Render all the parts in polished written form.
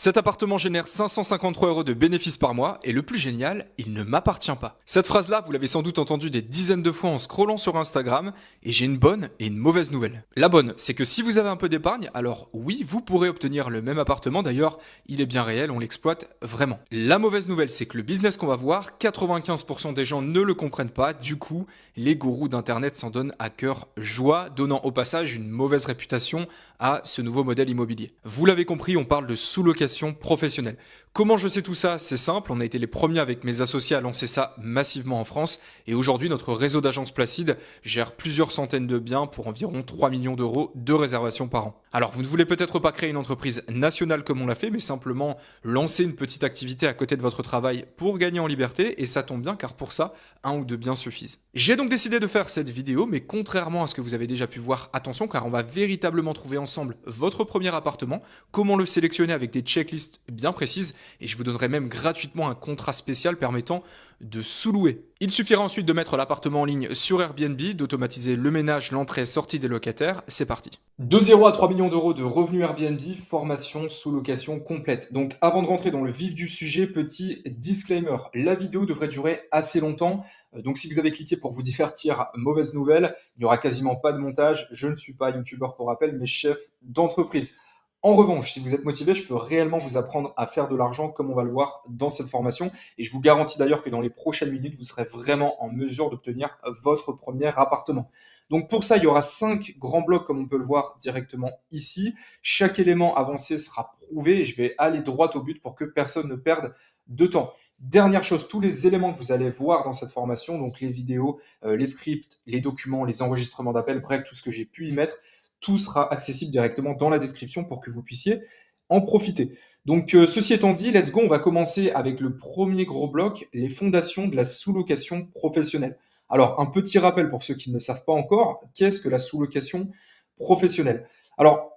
Cet appartement génère 553 € de bénéfices par mois et le plus génial, il ne m'appartient pas. Cette phrase-là, vous l'avez sans doute entendue des dizaines de fois en scrollant sur Instagram et j'ai une bonne et une mauvaise nouvelle. La bonne, c'est que si vous avez un peu d'épargne, alors oui, vous pourrez obtenir le même appartement. D'ailleurs, il est bien réel, on l'exploite vraiment. La mauvaise nouvelle, c'est que le business qu'on va voir, 95% des gens ne le comprennent pas. Du coup, les gourous d'internet s'en donnent à cœur joie, donnant au passage une mauvaise réputation à ce nouveau modèle immobilier. Vous l'avez compris, on parle de sous-location professionnelle. Comment je sais tout ça? C'est simple, on a été les premiers avec mes associés à lancer ça massivement en France et aujourd'hui notre réseau d'agences Placide gère plusieurs centaines de biens pour environ 3 millions d'euros de réservations par an. Alors vous ne voulez peut-être pas créer une entreprise nationale comme on l'a fait, mais simplement lancer une petite activité à côté de votre travail pour gagner en liberté et ça tombe bien car pour ça, un ou deux biens suffisent. J'ai donc décidé de faire cette vidéo, mais contrairement à ce que vous avez déjà pu voir, attention car on va véritablement trouver ensemble votre premier appartement, comment le sélectionner avec des checklists bien précises et je vous donnerai même gratuitement un contrat spécial permettant de sous-louer. Il suffira ensuite de mettre l'appartement en ligne sur Airbnb, d'automatiser le ménage, l'entrée, sortie des locataires. C'est parti. De 0 à 3 millions d'euros de revenus Airbnb, formation, sous-location complète. Donc avant de rentrer dans le vif du sujet, petit disclaimer, la vidéo devrait durer assez longtemps. Donc si vous avez cliqué pour vous divertir, mauvaise nouvelle, il n'y aura quasiment pas de montage. Je ne suis pas youtubeur pour rappel, mais chef d'entreprise. En revanche, si vous êtes motivé, je peux réellement vous apprendre à faire de l'argent comme on va le voir dans cette formation. Et je vous garantis d'ailleurs que dans les prochaines minutes, vous serez vraiment en mesure d'obtenir votre premier appartement. Donc pour ça, il y aura 5 grands blocs comme on peut le voir directement ici. Chaque élément avancé sera prouvé et je vais aller droit au but pour que personne ne perde de temps. Dernière chose, tous les éléments que vous allez voir dans cette formation, donc les vidéos, les scripts, les documents, les enregistrements d'appels, bref, tout ce que j'ai pu y mettre, tout sera accessible directement dans la description pour que vous puissiez en profiter. Donc, ceci étant dit, let's go, on va commencer avec le premier gros bloc, les fondations de la sous-location professionnelle. Alors, un petit rappel pour ceux qui ne le savent pas encore, qu'est-ce que la sous-location professionnelle? Alors,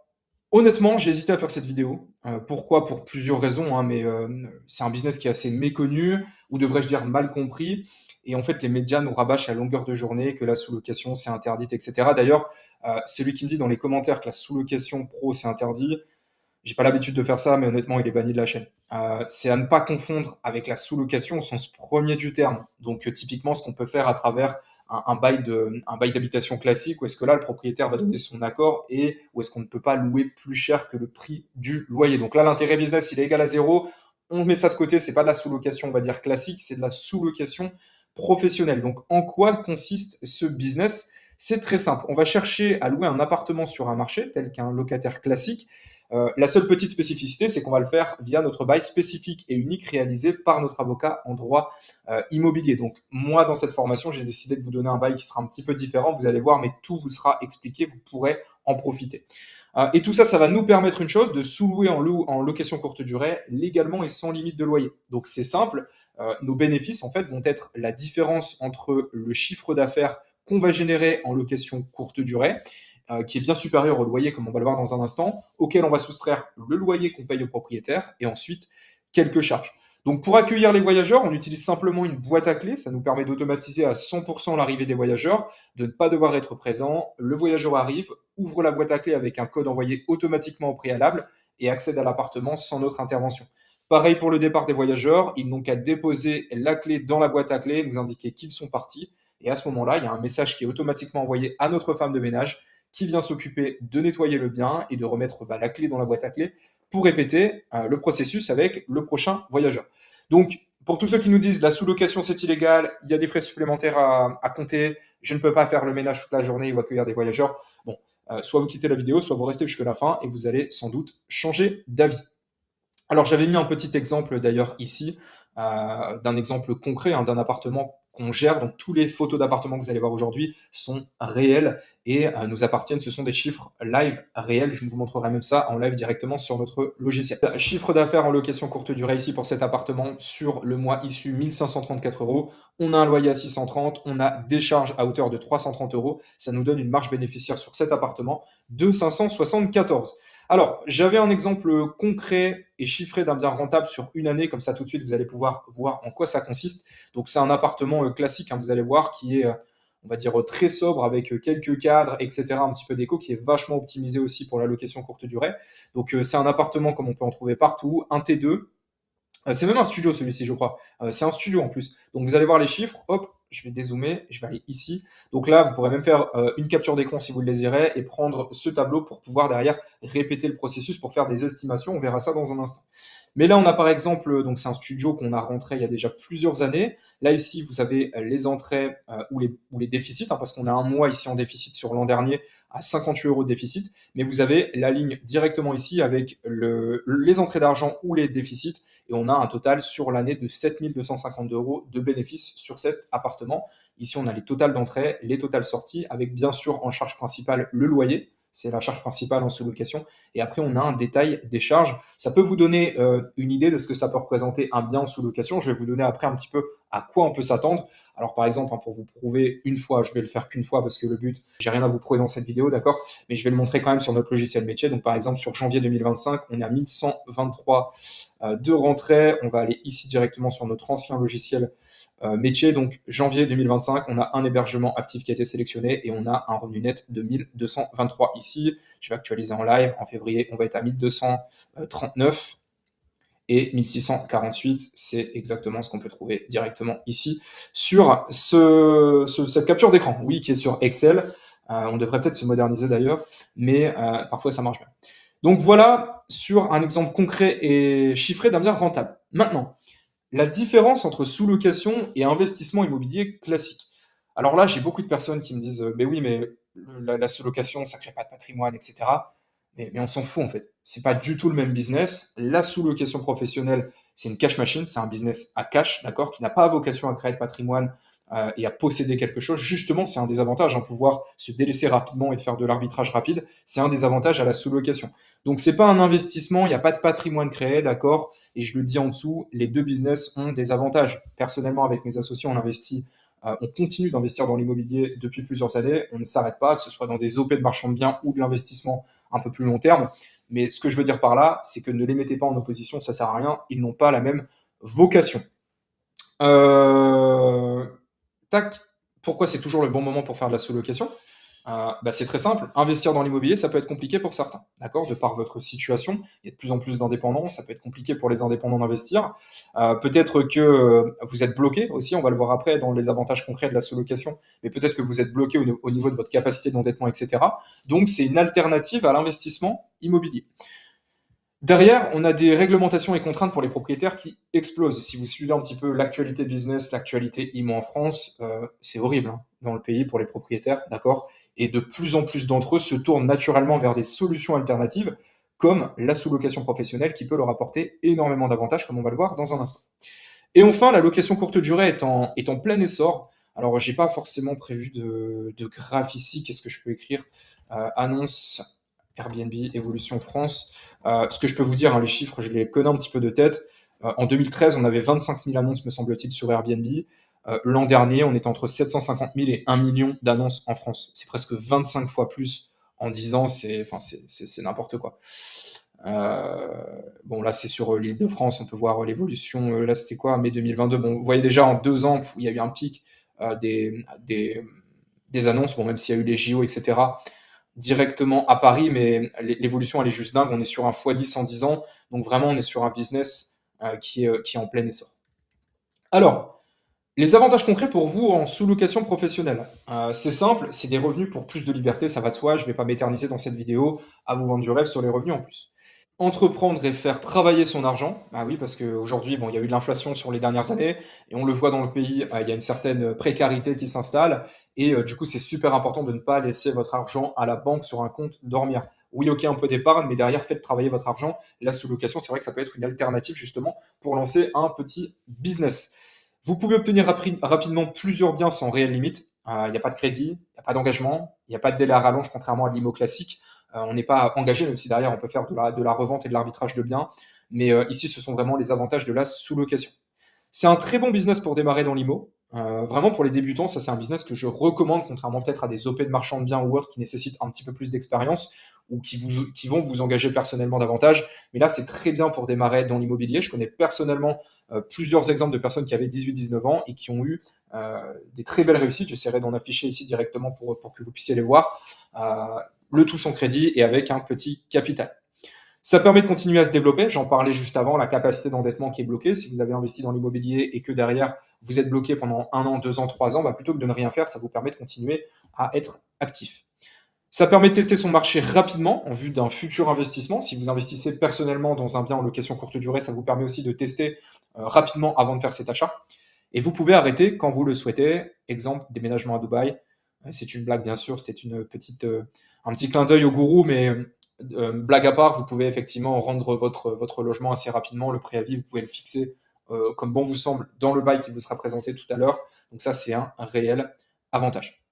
honnêtement, j'ai hésité à faire cette vidéo. Pourquoi? Pour plusieurs raisons, hein, mais c'est un business qui est assez méconnu, ou devrais-je dire mal compris. Et en fait, les médias nous rabâchent à longueur de journée que la sous-location, c'est interdite, etc. D'ailleurs, celui qui me dit dans les commentaires que la sous-location pro, c'est interdit, j'ai pas l'habitude de faire ça, mais honnêtement, il est banni de la chaîne. C'est à ne pas confondre avec la sous-location au sens premier du terme. Donc, typiquement, ce qu'on peut faire à travers un bail d'habitation classique, où est-ce que là, le propriétaire va donner son accord et où est-ce qu'on ne peut pas louer plus cher que le prix du loyer. Donc là, l'intérêt business, il est égal à zéro. On met ça de côté, c'est pas de la sous-location, on va dire classique, c'est de la sous-location professionnelle. Donc, en quoi consiste ce business? C'est très simple. On va chercher à louer un appartement sur un marché, tel qu'un locataire classique. La seule petite spécificité, c'est qu'on va le faire via notre bail spécifique et unique réalisé par notre avocat en droit immobilier. Donc moi, dans cette formation, j'ai décidé de vous donner un bail qui sera un petit peu différent. Vous allez voir, mais tout vous sera expliqué, vous pourrez en profiter. Et tout ça, ça va nous permettre une chose, de sous-louer en location courte durée, légalement et sans limite de loyer. Donc c'est simple, nos bénéfices, en fait, vont être la différence entre le chiffre d'affaires qu'on va générer en location courte durée qui est bien supérieur au loyer, comme on va le voir dans un instant, auquel on va soustraire le loyer qu'on paye au propriétaire et ensuite quelques charges. Donc pour accueillir les voyageurs, on utilise simplement une boîte à clés. Ça nous permet d'automatiser à 100% l'arrivée des voyageurs, de ne pas devoir être présent. Le voyageur arrive, ouvre la boîte à clés avec un code envoyé automatiquement au préalable et accède à l'appartement sans notre intervention. Pareil pour le départ des voyageurs, ils n'ont qu'à déposer la clé dans la boîte à clés, nous indiquer qu'ils sont partis. Et à ce moment-là, il y a un message qui est automatiquement envoyé à notre femme de ménage qui vient s'occuper de nettoyer le bien et de remettre la clé dans la boîte à clés pour répéter le processus avec le prochain voyageur. Donc, pour tous ceux qui nous disent la sous-location c'est illégal, il y a des frais supplémentaires à compter, je ne peux pas faire le ménage toute la journée ou accueillir des voyageurs, bon, soit vous quittez la vidéo, soit vous restez jusqu'à la fin et vous allez sans doute changer d'avis. Alors j'avais mis un petit exemple d'ailleurs ici, d'un exemple concret, hein, d'un appartement qu'on gère. Donc tous les photos d'appartements que vous allez voir aujourd'hui sont réelles et nous appartiennent. Ce sont des chiffres live réels. Je vous montrerai même ça en live directement sur notre logiciel. Chiffre d'affaires en location courte durée ici pour cet appartement sur le mois issu 1534 €. On a un loyer à 630, on a des charges à hauteur de 330 €. Ça nous donne une marge bénéficiaire sur cet appartement de 574. Alors, j'avais un exemple concret et chiffré d'un bien rentable sur une année, comme ça tout de suite vous allez pouvoir voir en quoi ça consiste. Donc c'est un appartement classique, hein, vous allez voir, qui est on va dire, très sobre avec quelques cadres, etc., un petit peu déco, qui est vachement optimisé aussi pour la location courte durée. Donc c'est un appartement comme on peut en trouver partout, un T2. C'est même un studio celui-ci, je crois. C'est un studio en plus. Donc vous allez voir les chiffres. Hop, je vais dézoomer. Je vais aller ici. Donc là, vous pourrez même faire une capture d'écran si vous le désirez et prendre ce tableau pour pouvoir derrière répéter le processus pour faire des estimations. On verra ça dans un instant. Mais là, on a par exemple, donc c'est un studio qu'on a rentré il y a déjà plusieurs années. Là ici, vous avez les entrées ou les déficits, hein, parce qu'on a un mois ici en déficit sur l'an dernier à 58 euros de déficit. Mais vous avez la ligne directement ici avec les entrées d'argent ou les déficits et on a un total sur l'année de 7 252 euros de bénéfices sur cet appartement. Ici, on a les totales d'entrée, les totales sorties, avec bien sûr en charge principale le loyer. C'est la charge principale en sous-location. Et après, on a un détail des charges. Ça peut vous donner une idée de ce que ça peut représenter un bien en sous-location. Je vais vous donner après un petit peu à quoi on peut s'attendre. Alors, par exemple, hein, pour vous prouver une fois, je vais le faire qu'une fois parce que le but, j'ai rien à vous prouver dans cette vidéo, d'accord? Mais je vais le montrer quand même sur notre logiciel métier. Donc, par exemple, sur janvier 2025, on est à 1123 de rentrée. On va aller ici directement sur notre ancien logiciel métier. Donc, janvier 2025, on a un hébergement actif qui a été sélectionné et on a un revenu net de 1223 ici. Je vais actualiser en live. En février, on va être à 1239 et 1648. C'est exactement ce qu'on peut trouver directement ici sur cette capture d'écran. Oui, qui est sur Excel. On devrait peut-être se moderniser d'ailleurs, mais parfois ça marche bien. Donc voilà sur un exemple concret et chiffré d'un bien rentable. Maintenant, la différence entre sous-location et investissement immobilier classique. Alors là, j'ai beaucoup de personnes qui me disent, mais oui, mais la sous-location, ça crée pas de patrimoine, etc. Mais on s'en fout en fait. C'est pas du tout le même business. La sous-location professionnelle, c'est une cash machine, c'est un business à cash, d'accord, qui n'a pas vocation à créer de patrimoine et à posséder quelque chose. Justement, c'est un des avantages, hein, pouvoir se délaisser rapidement et de faire de l'arbitrage rapide. C'est un des avantages à la sous-location. Donc c'est pas un investissement, il n'y a pas de patrimoine créé, d'accord. Et je le dis en dessous, les deux business ont des avantages. Personnellement, avec mes associés, on investit, on continue d'investir dans l'immobilier depuis plusieurs années. On ne s'arrête pas, que ce soit dans des OP de marchand de biens ou de l'investissement un peu plus long terme. Mais ce que je veux dire par là, c'est que ne les mettez pas en opposition, ça sert à rien. Ils n'ont pas la même vocation. Euh, Tac. Pourquoi c'est toujours le bon moment pour faire de la sous-location? C'est très simple. Investir dans l'immobilier, ça peut être compliqué pour certains, d'accord? De par votre situation, il y a de plus en plus d'indépendants, ça peut être compliqué pour les indépendants d'investir. Peut-être que vous êtes bloqué aussi, on va le voir après dans les avantages concrets de la sous-location, mais peut-être que vous êtes bloqué au niveau de votre capacité d'endettement, etc. Donc c'est une alternative à l'investissement immobilier. Derrière, on a des réglementations et contraintes pour les propriétaires qui explosent. Si vous suivez un petit peu l'actualité business, l'actualité IMO en France, c'est horrible hein, dans le pays pour les propriétaires, d'accord? Et de plus en plus d'entre eux se tournent naturellement vers des solutions alternatives, comme la sous-location professionnelle, qui peut leur apporter énormément d'avantages, comme on va le voir dans un instant. Et enfin, la location courte durée est en plein essor. Alors, j'ai pas forcément prévu de graphe ici. Qu'est-ce que je peux écrire? Annonce Airbnb, Évolution France. Ce que je peux vous dire, hein, les chiffres, je les connais un petit peu de tête. En 2013, on avait 25 000 annonces, me semble-t-il, sur Airbnb. L'an dernier, on était entre 750 000 et 1 million d'annonces en France. C'est presque 25 fois plus en 10 ans. C'est n'importe quoi. Bon, là, c'est sur l'île de France. On peut voir l'évolution. Là, c'était quoi? Mai 2022. Bon, vous voyez déjà en 2 ans, il y a eu un pic des annonces. Bon, même s'il y a eu les JO, etc. directement à Paris, mais l'évolution, elle est juste dingue. On est sur un x10 en 10 ans. Donc, vraiment, on est sur un business qui est en plein essor. Alors, les avantages concrets pour vous en sous-location professionnelle. C'est simple, c'est des revenus pour plus de liberté, ça va de soi. Je ne vais pas m'éterniser dans cette vidéo à vous vendre du rêve sur les revenus en plus. Entreprendre et faire travailler son argent, bah oui, parce qu'aujourd'hui, bon, il y a eu de l'inflation sur les dernières années, et on le voit dans le pays, il y a une certaine précarité qui s'installe, et du coup, c'est super important de ne pas laisser votre argent à la banque sur un compte dormir. Oui, ok, un peu d'épargne, mais derrière, faites travailler votre argent. La sous-location, c'est vrai que ça peut être une alternative justement pour lancer un petit business. Vous pouvez obtenir rapidement plusieurs biens sans réelle limite. Il n'y a pas de crédit, il n'y a pas d'engagement, il n'y a pas de délai à rallonge, contrairement à l'IMO classique. On n'est pas engagé, même si derrière on peut faire de la revente et de l'arbitrage de biens. Mais ici, ce sont vraiment les avantages de la sous-location. C'est un très bon business pour démarrer dans l'IMO. Vraiment pour les débutants, ça c'est un business que je recommande, contrairement peut-être à des OP de marchands de biens ou autres qui nécessitent un petit peu plus d'expérience, ou qui vont vous engager personnellement davantage. Mais là, c'est très bien pour démarrer dans l'immobilier. Je connais personnellement plusieurs exemples de personnes qui avaient 18-19 ans et qui ont eu des très belles réussites. J'essaierai d'en afficher ici directement pour que vous puissiez les voir. Le tout sans crédit et avec un petit capital. Ça permet de continuer à se développer. J'en parlais juste avant, la capacité d'endettement qui est bloquée. Si vous avez investi dans l'immobilier et que derrière, vous êtes bloqué pendant 1 an, 2 ans, 3 ans, bah plutôt que de ne rien faire, ça vous permet de continuer à être actif. Ça permet de tester son marché rapidement en vue d'un futur investissement. Si vous investissez personnellement dans un bien en location courte durée, ça vous permet aussi de tester rapidement avant de faire cet achat. Et vous pouvez arrêter quand vous le souhaitez. Exemple, déménagement à Dubaï. C'est une blague, bien sûr. C'était un petit clin d'œil au gourou, mais blague à part, vous pouvez effectivement rendre votre logement assez rapidement. Le préavis, vous pouvez le fixer comme bon vous semble dans le bail qui vous sera présenté tout à l'heure. Donc ça, c'est un réel avantage.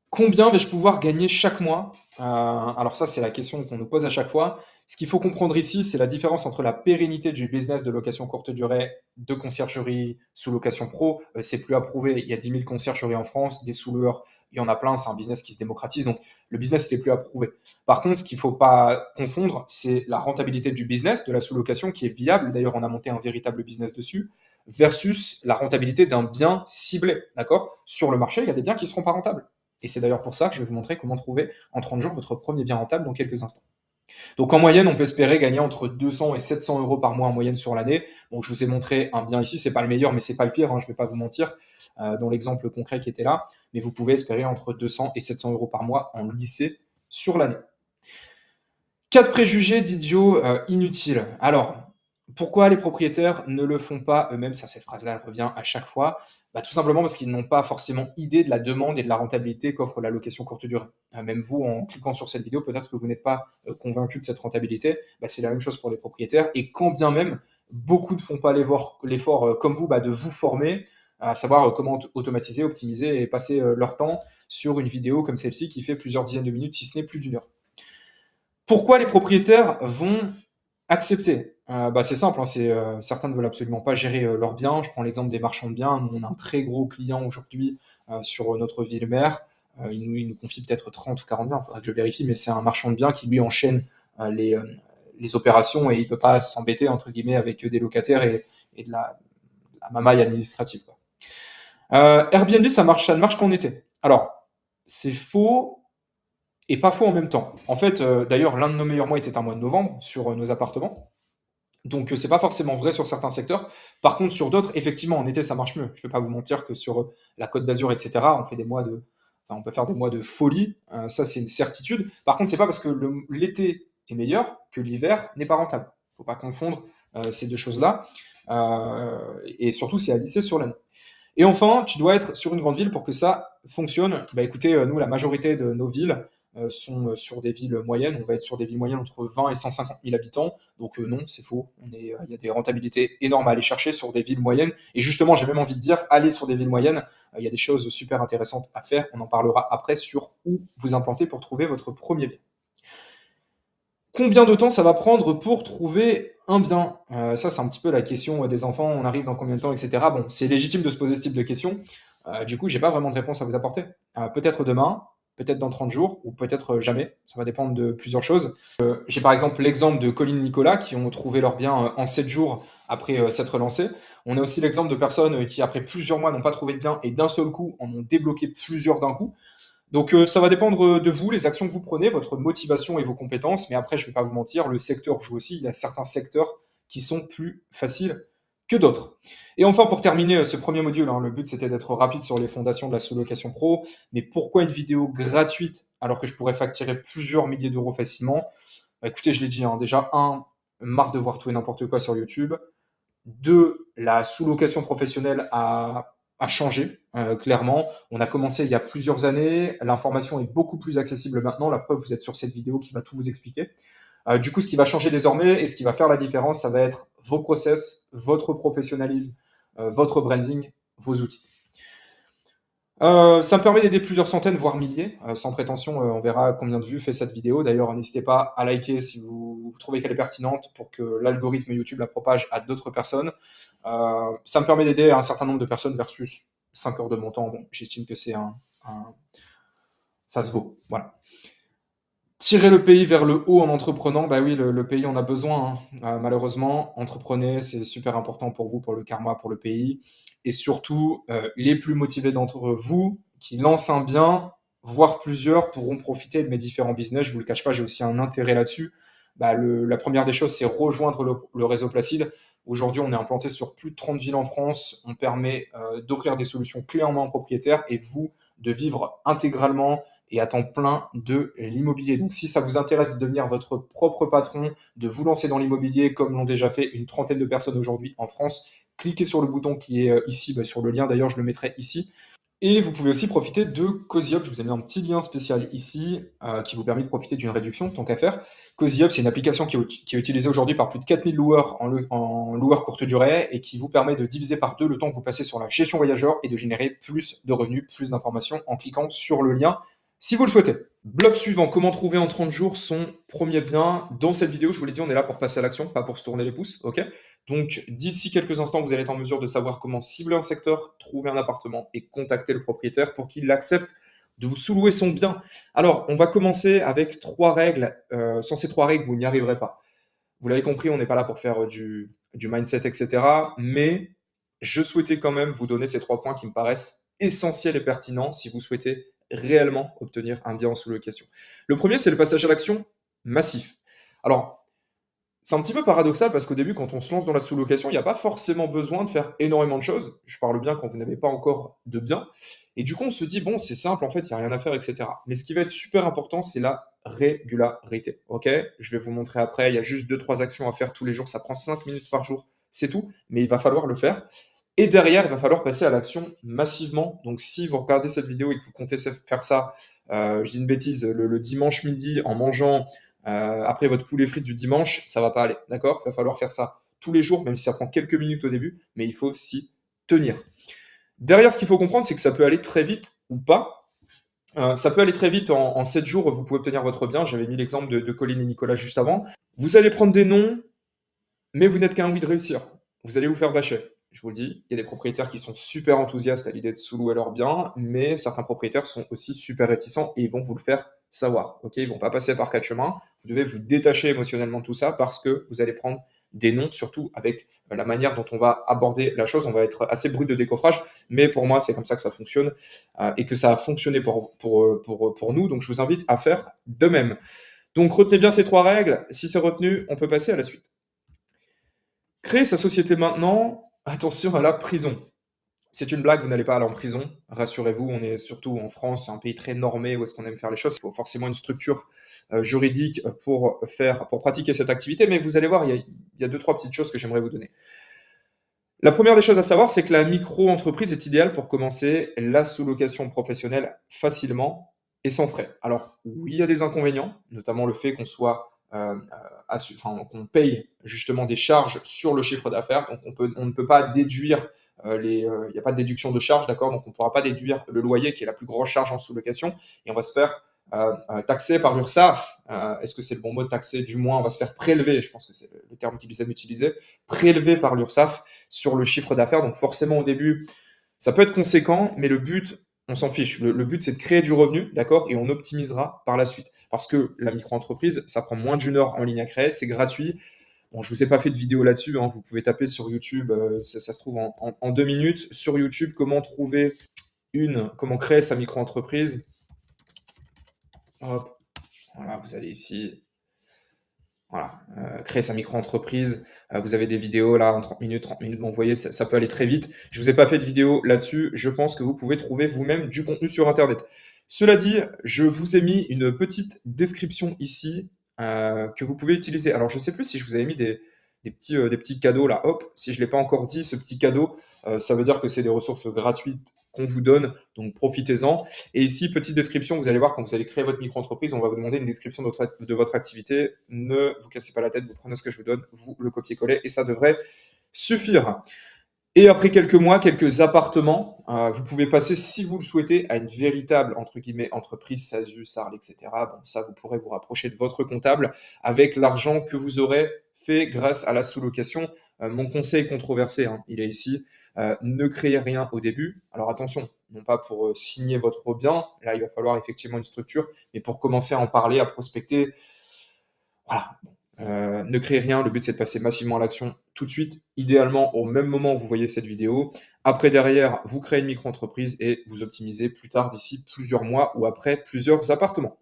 Combien vais-je pouvoir gagner chaque mois? Alors ça, c'est la question qu'on nous pose à chaque fois. Ce qu'il faut comprendre ici, c'est la différence entre la pérennité du business de location courte durée, de conciergerie, sous location pro. C'est plus approuvé. Il y a 10 000 conciergeries en France, des sous-loueurs, il y en a plein. C'est un business qui se démocratise. Donc, le business n'est plus approuvé. Par contre, ce qu'il ne faut pas confondre, c'est la rentabilité du business, de la sous-location, qui est viable. D'ailleurs, on a monté un véritable business dessus, versus la rentabilité d'un bien ciblé. D'accord? Sur le marché, il y a des biens qui ne seront pas rentables. Et c'est d'ailleurs pour ça que je vais vous montrer comment trouver en 30 jours votre premier bien rentable dans quelques instants. Donc en moyenne, on peut espérer gagner entre 200 et 700 euros par mois en moyenne sur l'année. Donc je vous ai montré un bien ici, c'est pas le meilleur, mais c'est pas le pire, hein, je vais pas vous mentir, dans l'exemple concret qui était là. Mais vous pouvez espérer entre 200 et 700 euros par mois en lycée sur l'année. 4 préjugés d'idiots inutiles. Alors, pourquoi les propriétaires ne le font pas eux-mêmes? Ça, cette phrase-là, elle revient à chaque fois. Bah, tout simplement parce qu'ils n'ont pas forcément idée de la demande et de la rentabilité qu'offre la location courte durée. Même vous, en cliquant sur cette vidéo, peut-être que vous n'êtes pas convaincu de cette rentabilité. Bah, c'est la même chose pour les propriétaires. Et quand bien même, beaucoup ne font pas l'effort comme vous de vous former, à savoir comment automatiser, optimiser et passer leur temps sur une vidéo comme celle-ci qui fait plusieurs dizaines de minutes, si ce n'est plus d'une heure. Pourquoi les propriétaires vont accepter? C'est simple, hein, certains ne veulent absolument pas gérer leurs biens. Je prends l'exemple des marchands de biens. Nous, on a un très gros client aujourd'hui sur notre ville mère. Il nous confie peut-être 30 ou 40 biens, il faudra que je vérifie, mais c'est un marchand de biens qui lui enchaîne les opérations et il ne veut pas s'embêter entre guillemets avec des locataires et de la mamaille administrative, quoi. Airbnb, ça ne marche qu'en été. Alors, c'est faux et pas faux en même temps. En fait, d'ailleurs, l'un de nos meilleurs mois était un mois de novembre sur nos appartements. Donc, c'est pas forcément vrai sur certains secteurs. Par contre, sur d'autres, effectivement, en été, ça marche mieux. Je vais pas vous mentir que sur la Côte d'Azur, etc., on peut faire des mois de folie. Ça, c'est une certitude. Par contre, c'est pas parce que l'été est meilleur que l'hiver n'est pas rentable. Faut pas confondre ces deux choses-là. Et surtout, c'est à lisser sur l'année. Et enfin, tu dois être sur une grande ville pour que ça fonctionne. Bah écoutez, nous, la majorité de nos villes sont sur des villes moyennes. On va être sur des villes moyennes entre 20 et 150 000 habitants. Donc non, c'est faux. Il y a des rentabilités énormes à aller chercher sur des villes moyennes. Et justement, j'ai même envie de dire, allez sur des villes moyennes. Il y a des choses super intéressantes à faire. On en parlera après sur où vous implanter pour trouver votre premier bien. Combien de temps ça va prendre pour trouver un bien? Ça, c'est un petit peu la question des enfants. On arrive dans combien de temps, etc. Bon, c'est légitime de se poser ce type de questions. Du coup, j'ai pas vraiment de réponse à vous apporter. Peut-être demain, peut-être dans 30 jours, ou peut-être jamais. Ça va dépendre de plusieurs choses. J'ai par exemple l'exemple de Colline et Nicolas qui ont trouvé leur bien en 7 jours après s'être lancés. On a aussi l'exemple de personnes qui, après plusieurs mois, n'ont pas trouvé de bien et d'un seul coup en ont débloqué plusieurs d'un coup. Donc ça va dépendre de vous, les actions que vous prenez, votre motivation et vos compétences. Mais après, je ne vais pas vous mentir, le secteur joue aussi. Il y a certains secteurs qui sont plus faciles que d'autres. Et enfin, pour terminer ce premier module, hein, le but c'était d'être rapide sur les fondations de la sous-location pro. Mais pourquoi une vidéo gratuite alors que je pourrais facturer plusieurs milliers d'euros facilement? Écoutez, je l'ai dit, hein, déjà, marre de voir tout et n'importe quoi sur YouTube. 2, la sous-location professionnelle a changé, clairement. On a commencé il y a plusieurs années. L'information est beaucoup plus accessible maintenant. La preuve, vous êtes sur cette vidéo qui va tout vous expliquer. Du coup, ce qui va changer désormais et ce qui va faire la différence, ça va être vos process, votre professionnalisme, votre branding, vos outils. Ça me permet d'aider plusieurs centaines, voire milliers. Sans prétention, on verra combien de vues fait cette vidéo. D'ailleurs, n'hésitez pas à liker si vous trouvez qu'elle est pertinente pour que l'algorithme YouTube la propage à d'autres personnes. Ça me permet d'aider un certain nombre de personnes versus 5 heures de mon temps. Bon, j'estime que ça se vaut. Voilà. Tirer le pays vers le haut en entreprenant, bah oui, le pays en a besoin, hein. Malheureusement, entreprenez, c'est super important pour vous, pour le karma, pour le pays. Et surtout, les plus motivés d'entre vous qui lancent un bien, voire plusieurs, pourront profiter de mes différents business. Je vous le cache pas, j'ai aussi un intérêt là-dessus. Bah, la première des choses, c'est rejoindre le réseau Placide. Aujourd'hui, on est implanté sur plus de 30 villes en France. On permet d'offrir des solutions clés en main aux propriétaires et vous de vivre intégralement et à temps plein de l'immobilier. Donc si ça vous intéresse de devenir votre propre patron, de vous lancer dans l'immobilier comme l'ont déjà fait une trentaine de personnes aujourd'hui en France, cliquez sur le bouton qui est ici, sur le lien d'ailleurs je le mettrai ici. Et vous pouvez aussi profiter de CozyUp. Je vous ai mis un petit lien spécial ici qui vous permet de profiter d'une réduction tant qu'à faire. CozyUp, c'est une application qui est utilisée aujourd'hui par plus de 4000 loueurs en loueurs courte durée et qui vous permet de diviser par deux le temps que vous passez sur la gestion voyageur et de générer plus de revenus, plus d'informations en cliquant sur le lien si vous le souhaitez. Bloc suivant, comment trouver en 30 jours son premier bien. Dans cette vidéo, je vous l'ai dit, on est là pour passer à l'action, pas pour se tourner les pouces, ok? Donc, d'ici quelques instants, vous allez être en mesure de savoir comment cibler un secteur, trouver un appartement et contacter le propriétaire pour qu'il accepte de vous sous-louer son bien. Alors, on va commencer avec 3 règles. Sans ces 3 règles, vous n'y arriverez pas. Vous l'avez compris, on n'est pas là pour faire du mindset, etc. Mais je souhaitais quand même vous donner ces 3 points qui me paraissent essentiels et pertinents si vous souhaitez réellement obtenir un bien en sous-location. Le premier, c'est le passage à l'action massif. Alors, c'est un petit peu paradoxal parce qu'au début, quand on se lance dans la sous-location, il n'y a pas forcément besoin de faire énormément de choses. Je parle bien quand vous n'avez pas encore de bien. Et du coup, on se dit, bon, c'est simple, en fait, il n'y a rien à faire, etc. Mais ce qui va être super important, c'est la régularité. Ok? Je vais vous montrer après. Il y a juste 2, 3 actions à faire tous les jours. Ça prend 5 minutes par jour. C'est tout. Mais il va falloir le faire. Et derrière, il va falloir passer à l'action massivement. Donc, si vous regardez cette vidéo et que vous comptez faire ça, je dis une bêtise, le dimanche midi en mangeant après votre poulet frites du dimanche, ça va pas aller, d'accord? Il va falloir faire ça tous les jours, même si ça prend quelques minutes au début, mais il faut s'y tenir. Derrière, ce qu'il faut comprendre, c'est que ça peut aller très vite ou pas. Ça peut aller très vite, en 7 jours, vous pouvez obtenir votre bien. J'avais mis l'exemple de Colline et Nicolas juste avant. Vous allez prendre des noms, mais vous n'êtes qu'un oui de réussir. Vous allez vous faire bâcher. Je vous le dis, il y a des propriétaires qui sont super enthousiastes à l'idée de sous-louer leur bien, mais certains propriétaires sont aussi super réticents et ils vont vous le faire savoir. Ok, ils vont pas passer par 4 chemins. Vous devez vous détacher émotionnellement de tout ça parce que vous allez prendre des noms, surtout avec la manière dont on va aborder la chose. On va être assez brut de décoffrage, mais pour moi, c'est comme ça que ça fonctionne et que ça a fonctionné pour nous. Donc, je vous invite à faire de même. Donc, retenez bien ces 3 règles. Si c'est retenu, on peut passer à la suite. Créer sa société maintenant, attention à la prison. C'est une blague, vous n'allez pas aller en prison, rassurez-vous, on est surtout en France, un pays très normé où est-ce qu'on aime faire les choses. Il faut forcément une structure juridique pour pratiquer cette activité, mais vous allez voir, il y a 2, 3 petites choses que j'aimerais vous donner. La première des choses à savoir, c'est que la micro-entreprise est idéale pour commencer la sous-location professionnelle facilement et sans frais. Alors, oui, il y a des inconvénients, notamment le fait qu'on soit, qu'on paye justement des charges sur le chiffre d'affaires. Donc, on ne peut pas déduire il n'y a pas de déduction de charges, d'accord? Donc, on ne pourra pas déduire le loyer, qui est la plus grosse charge en sous-location, et on va se faire taxer par l'URSSAF. Est-ce que c'est le bon mot de taxer? Du moins, on va se faire prélever, je pense que c'est le terme qu'ils aiment utiliser, prélever par l'URSSAF sur le chiffre d'affaires. Donc forcément au début, ça peut être conséquent, mais le but, on s'en fiche. Le but, c'est de créer du revenu, d'accord? Et on optimisera par la suite. Parce que la micro-entreprise, ça prend moins d'1 heure en ligne à créer, c'est gratuit. Bon, je vous ai pas fait de vidéo là-dessus, hein, vous pouvez taper sur YouTube, ça se trouve en 2 minutes. Sur YouTube, comment créer sa micro-entreprise. Hop, voilà, vous allez ici, voilà, créer sa micro-entreprise. Vous avez des vidéos là en 30 minutes m'envoyer, ça peut aller très vite. Je vous ai pas fait de vidéo là-dessus. Je pense que vous pouvez trouver vous-même du contenu sur Internet. Cela dit, je vous ai mis une petite description ici que vous pouvez utiliser. Alors, je sais plus si je vous avais mis des petits cadeaux là. Hop, si je l'ai pas encore dit, ce petit cadeau, ça veut dire que c'est des ressources gratuites qu'on vous donne, donc profitez-en. Et ici, petite description, vous allez voir quand vous allez créer votre micro-entreprise, on va vous demander une description de votre activité. Ne vous cassez pas la tête, vous prenez ce que je vous donne, vous le copiez-coller et ça devrait suffire. Et après quelques mois, quelques appartements, vous pouvez passer, si vous le souhaitez, à une véritable, entre guillemets, entreprise, SASU, SARL, etc. Bon, ça, vous pourrez vous rapprocher de votre comptable avec l'argent que vous aurez fait grâce à la sous-location. Mon conseil controversé, hein, il est ici. Ne créez rien au début. Alors attention, non pas pour signer votre bien, là il va falloir effectivement une structure, mais pour commencer à en parler, à prospecter, voilà. Ne créez rien, le but c'est de passer massivement à l'action tout de suite, idéalement au même moment où vous voyez cette vidéo. Après derrière, vous créez une micro-entreprise et vous optimisez plus tard d'ici plusieurs mois ou après plusieurs appartements.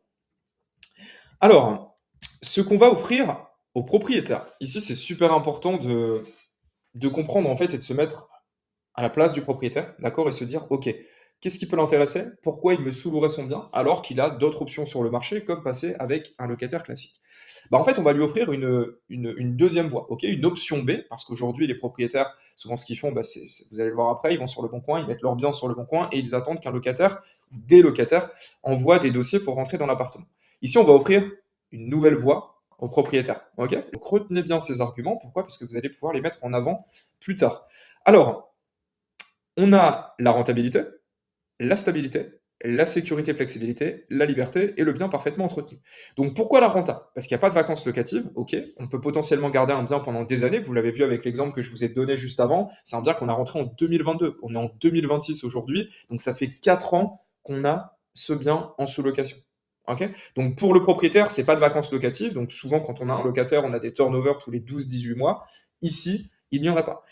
Alors, ce qu'on va offrir aux propriétaires. Ici, c'est super important de comprendre en fait et de se mettre à la place du propriétaire, d'accord, et se dire, ok, qu'est-ce qui peut l'intéresser? Pourquoi il me sous-louerait son bien alors qu'il a d'autres options sur le marché, comme passer avec un locataire classique? Bah, en fait, on va lui offrir une deuxième voie, ok, une option B, parce qu'aujourd'hui, les propriétaires, souvent ce qu'ils font, bah, vous allez le voir après, ils vont sur le bon coin, ils mettent leurs biens sur le bon coin et ils attendent qu'un locataire ou des locataires envoient des dossiers pour rentrer dans l'appartement. Ici, on va offrir une nouvelle voie aux propriétaires, ok? Donc retenez bien ces arguments, pourquoi? Parce que vous allez pouvoir les mettre en avant plus tard. Alors, on a la rentabilité, la stabilité, la sécurité, flexibilité, la liberté et le bien parfaitement entretenu. Donc pourquoi la renta? Parce qu'il n'y a pas de vacances locatives, ok, on peut potentiellement garder un bien pendant des années, vous l'avez vu avec l'exemple que je vous ai donné juste avant, c'est un bien qu'on a rentré en 2022, on est en 2026 aujourd'hui, donc ça fait 4 ans qu'on a ce bien en sous-location. Ok, donc pour le propriétaire, c'est pas de vacances locatives, donc souvent quand on a un locataire, on a des turnovers tous les 12-18 mois. Ici, il n'y en a pas.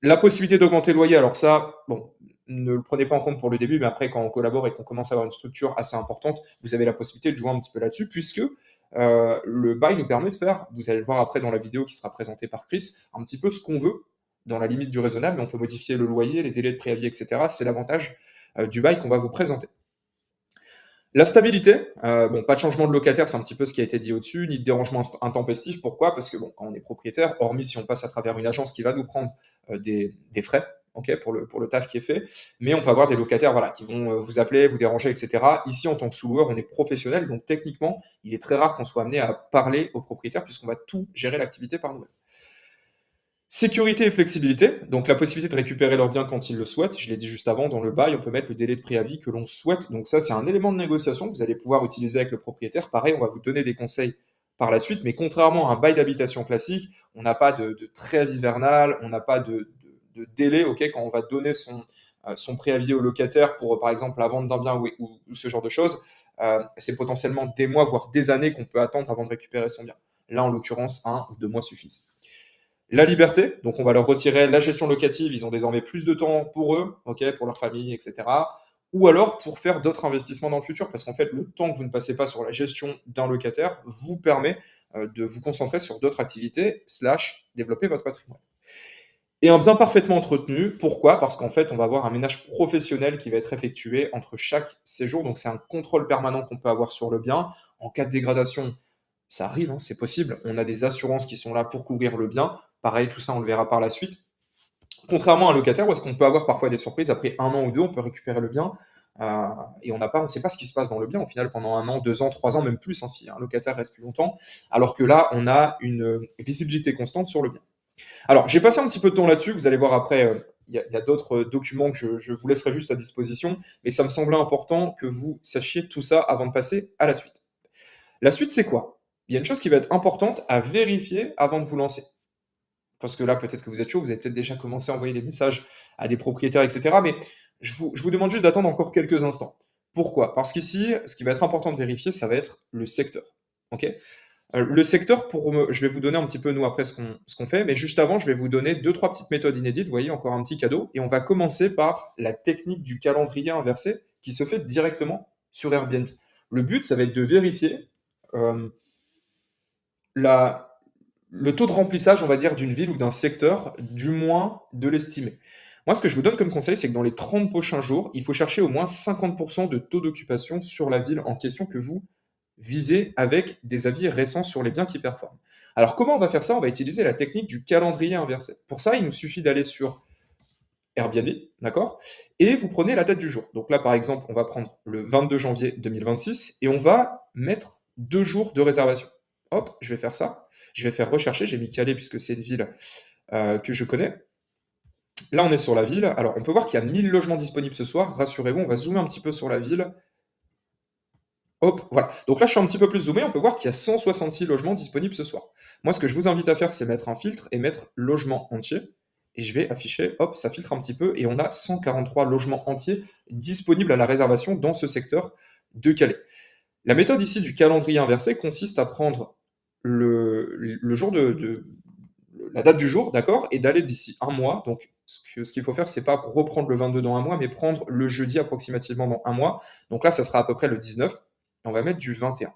La possibilité d'augmenter le loyer, alors ça, bon, ne le prenez pas en compte pour le début, mais après, quand on collabore et qu'on commence à avoir une structure assez importante, vous avez la possibilité de jouer un petit peu là-dessus, puisque le bail nous permet de faire, vous allez le voir après dans la vidéo qui sera présentée par Chris, un petit peu ce qu'on veut, dans la limite du raisonnable, mais on peut modifier le loyer, les délais de préavis, etc. C'est l'avantage du bail qu'on va vous présenter. La stabilité, bon, pas de changement de locataire, c'est un petit peu ce qui a été dit au-dessus, ni de dérangement intempestif. Pourquoi? Parce que bon, quand on est propriétaire, hormis si on passe à travers une agence qui va nous prendre des frais, ok, pour le taf qui est fait, mais on peut avoir des locataires, voilà, qui vont vous appeler, vous déranger, etc. Ici, en tant que sous-loueur, on est professionnel, donc techniquement, il est très rare qu'on soit amené à parler au propriétaire puisqu'on va tout gérer l'activité par nous-mêmes. Sécurité et flexibilité, donc la possibilité de récupérer leurs biens quand ils le souhaitent. Je l'ai dit juste avant, dans le bail, on peut mettre le délai de préavis que l'on souhaite. Donc ça, c'est un élément de négociation que vous allez pouvoir utiliser avec le propriétaire. Pareil, on va vous donner des conseils par la suite, mais contrairement à un bail d'habitation classique, on n'a pas de trêve hivernale, on n'a pas de délai, ok, quand on va donner son préavis au locataire pour, par exemple, la vente d'un bien ou ce genre de choses. C'est potentiellement des mois, voire des années qu'on peut attendre avant de récupérer son bien. Là, en l'occurrence, 1 ou 2 mois suffisent. La liberté, donc on va leur retirer la gestion locative, ils ont désormais plus de temps pour eux, ok, pour leur famille, etc. Ou alors pour faire d'autres investissements dans le futur, parce qu'en fait, le temps que vous ne passez pas sur la gestion d'un locataire vous permet de vous concentrer sur d'autres activités, slash, développer votre patrimoine. Et un bien parfaitement entretenu, pourquoi? Parce qu'en fait, on va avoir un ménage professionnel qui va être effectué entre chaque séjour, donc c'est un contrôle permanent qu'on peut avoir sur le bien. En cas de dégradation, ça arrive, hein, c'est possible. On a des assurances qui sont là pour couvrir le bien. Pareil, tout ça, on le verra par la suite. Contrairement à un locataire, où est-ce qu'on peut avoir parfois des surprises, après 1 an ou 2, on peut récupérer le bien, et on ne sait pas ce qui se passe dans le bien, au final, pendant 1 an, 2 ans, 3 ans, même plus, hein, si un locataire reste plus longtemps, alors que là, on a une visibilité constante sur le bien. Alors, j'ai passé un petit peu de temps là-dessus, vous allez voir après, il y a d'autres documents que je vous laisserai juste à disposition, mais ça me semblait important que vous sachiez tout ça avant de passer à la suite. La suite, c'est quoi? Il y a une chose qui va être importante à vérifier avant de vous lancer. Parce que là, peut-être que vous êtes chaud, vous avez peut-être déjà commencé à envoyer des messages à des propriétaires, etc. Mais je vous demande juste d'attendre encore quelques instants. Pourquoi? Parce qu'ici, ce qui va être important de vérifier, ça va être le secteur. Ok? Le secteur, je vais vous donner un petit peu, nous, après, ce qu'on fait, mais juste avant, je vais vous donner deux, trois petites méthodes inédites. Vous voyez, encore un petit cadeau. Et on va commencer par la technique du calendrier inversé qui se fait directement sur Airbnb. Le but, ça va être de vérifier euh, la, le taux de remplissage, on va dire, d'une ville ou d'un secteur, du moins de l'estimer. Moi, ce que je vous donne comme conseil, c'est que dans les 30 prochains jours, il faut chercher au moins 50% de taux d'occupation sur la ville en question que vous visez avec des avis récents sur les biens qui performent. Alors, comment on va faire ça? On va utiliser la technique du calendrier inversé. Pour ça, il nous suffit d'aller sur Airbnb, d'accord? Et vous prenez la date du jour. Donc là, par exemple, on va prendre le 22 janvier 2026 et on va mettre 2 jours de réservation. Hop, je vais faire ça. Je vais faire rechercher. J'ai mis Calais puisque c'est une ville que je connais. Là, on est sur la ville. Alors, on peut voir qu'il y a 1000 logements disponibles ce soir. Rassurez-vous, on va zoomer un petit peu sur la ville. Hop, voilà. Donc là, je suis un petit peu plus zoomé. On peut voir qu'il y a 166 logements disponibles ce soir. Moi, ce que je vous invite à faire, c'est mettre un filtre et mettre logement entier. et je vais afficher, hop, ça filtre un petit peu, et on a 143 logements entiers disponibles à la réservation dans ce secteur de Calais. La méthode ici du calendrier inversé consiste à prendre le jour la date du jour, d'accord, et d'aller d'ici un mois. Donc, ce qu'il faut faire, c'est pas reprendre le 22 dans un mois, mais prendre le jeudi approximativement dans un mois. Donc là, ça sera à peu près le 19, et on va mettre du 21.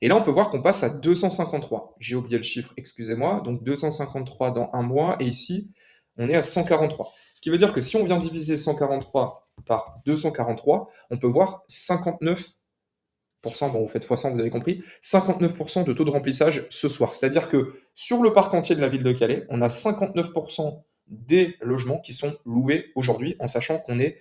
Et là, on peut voir qu'on passe à 253. J'ai oublié le chiffre, excusez-moi. Donc 253 dans un mois, et ici, on est à 143. Ce qui veut dire que si on vient diviser 143 par 243, on peut voir 59%, bon, vous faites x100, vous avez compris, 59% de taux de remplissage ce soir. C'est-à-dire que sur le parc entier de la ville de Calais, on a 59% des logements qui sont loués aujourd'hui, en sachant qu'on est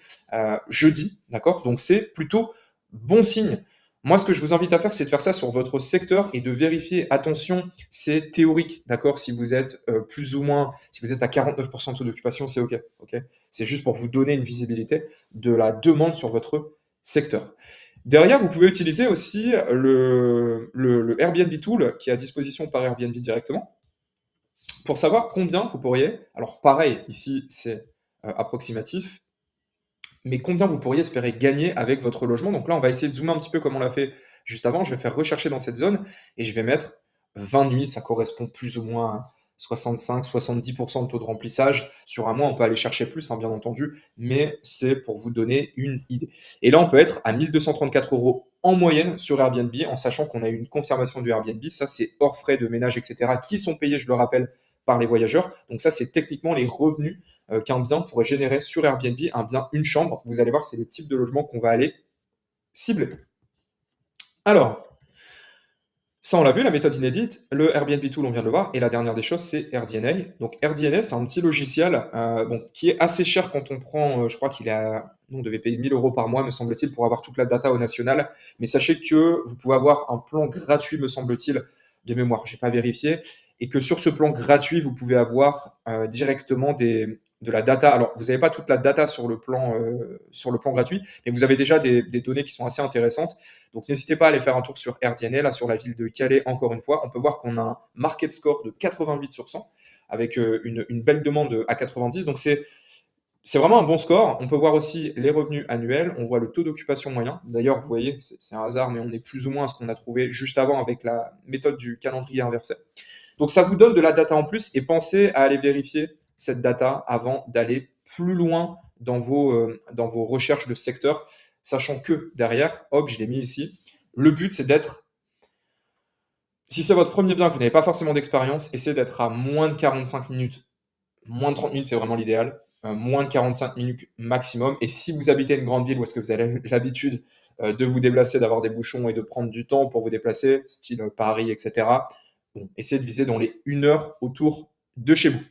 jeudi, d'accord? Donc c'est plutôt bon signe. Moi, ce que je vous invite à faire, c'est de faire ça sur votre secteur et de vérifier. Attention, c'est théorique, d'accord? Si vous êtes plus ou moins, si vous êtes à 49% de taux d'occupation, c'est OK, OK? C'est juste pour vous donner une visibilité de la demande sur votre secteur. Derrière, vous pouvez utiliser aussi le Airbnb Tool qui est à disposition par Airbnb directement pour savoir combien vous pourriez, alors pareil, ici c'est approximatif, mais combien vous pourriez espérer gagner avec votre logement. Donc là, on va essayer de zoomer un petit peu comme on l'a fait juste avant. Je vais faire rechercher dans cette zone et je vais mettre 20 nuits, ça correspond plus ou moins à 65-70% de taux de remplissage. Sur un mois, on peut aller chercher plus, hein, bien entendu, mais c'est pour vous donner une idée. Et là, on peut être à 1234 euros en moyenne sur Airbnb, en sachant qu'on a eu une confirmation du Airbnb. Ça, c'est hors frais de ménage, etc., qui sont payés, je le rappelle, par les voyageurs. Donc ça, c'est techniquement les revenus qu'un bien pourrait générer sur Airbnb, un bien, une chambre. Vous allez voir, c'est le type de logement qu'on va aller cibler. Alors, ça, on l'a vu, la méthode inédite, le Airbnb Tool, on vient de le voir, et la dernière des choses, c'est AirDNA. Donc AirDNA, c'est un petit logiciel bon, qui est assez cher quand on prend, je crois qu'il a, on devait payer 1000 euros par mois, me semble-t-il, pour avoir toute la data au national. Mais sachez que vous pouvez avoir un plan gratuit, me semble-t-il, de mémoire, j'ai pas vérifié, et que sur ce plan gratuit, vous pouvez avoir directement de la data. Alors, vous n'avez pas toute la data sur le plan gratuit, mais vous avez déjà des données qui sont assez intéressantes. Donc, n'hésitez pas à aller faire un tour sur AirDNA, là, sur la ville de Calais, encore une fois. On peut voir qu'on a un market score de 88 sur 100, avec une belle demande à 90. Donc, c'est vraiment un bon score. On peut voir aussi les revenus annuels. On voit le taux d'occupation moyen. D'ailleurs, vous voyez, c'est un hasard, mais on est plus ou moins à ce qu'on a trouvé juste avant avec la méthode du calendrier inversé. Donc, ça vous donne de la data en plus, et pensez à aller vérifier cette data avant d'aller plus loin dans vos recherches de secteur, sachant que derrière, hop, je l'ai mis ici, le but c'est d'être, si c'est votre premier bien que vous n'avez pas forcément d'expérience, essayez d'être à moins de 45 minutes, moins de 30 minutes c'est vraiment l'idéal, moins de 45 minutes maximum, et si vous habitez une grande ville où est-ce que vous avez l'habitude de vous déplacer, d'avoir des bouchons et de prendre du temps pour vous déplacer, style Paris, etc., bon, essayez de viser dans les 1 heure autour de chez vous.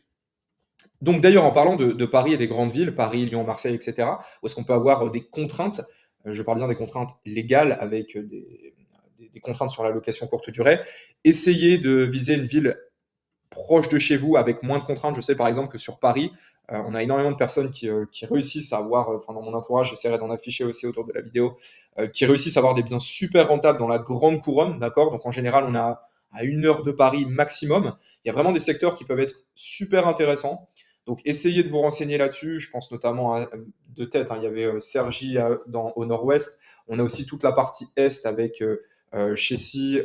Donc d'ailleurs, en parlant de Paris et des grandes villes, Paris, Lyon, Marseille, etc., où est-ce qu'on peut avoir des contraintes, je parle bien des contraintes légales avec des contraintes sur la location courte durée, essayez de viser une ville proche de chez vous avec moins de contraintes. Je sais par exemple que sur Paris, on a énormément de personnes qui réussissent à avoir, enfin dans mon entourage, j'essaierai d'en afficher aussi autour de la vidéo, qui réussissent à avoir des biens super rentables dans la grande couronne, d'accord? Donc en général, on a à 1 heure de Paris maximum. Il y a vraiment des secteurs qui peuvent être super intéressants. Donc essayez de vous renseigner là-dessus. Je pense notamment à, de tête, hein, il y avait Cergy au nord-ouest. On a aussi toute la partie est avec Chessy,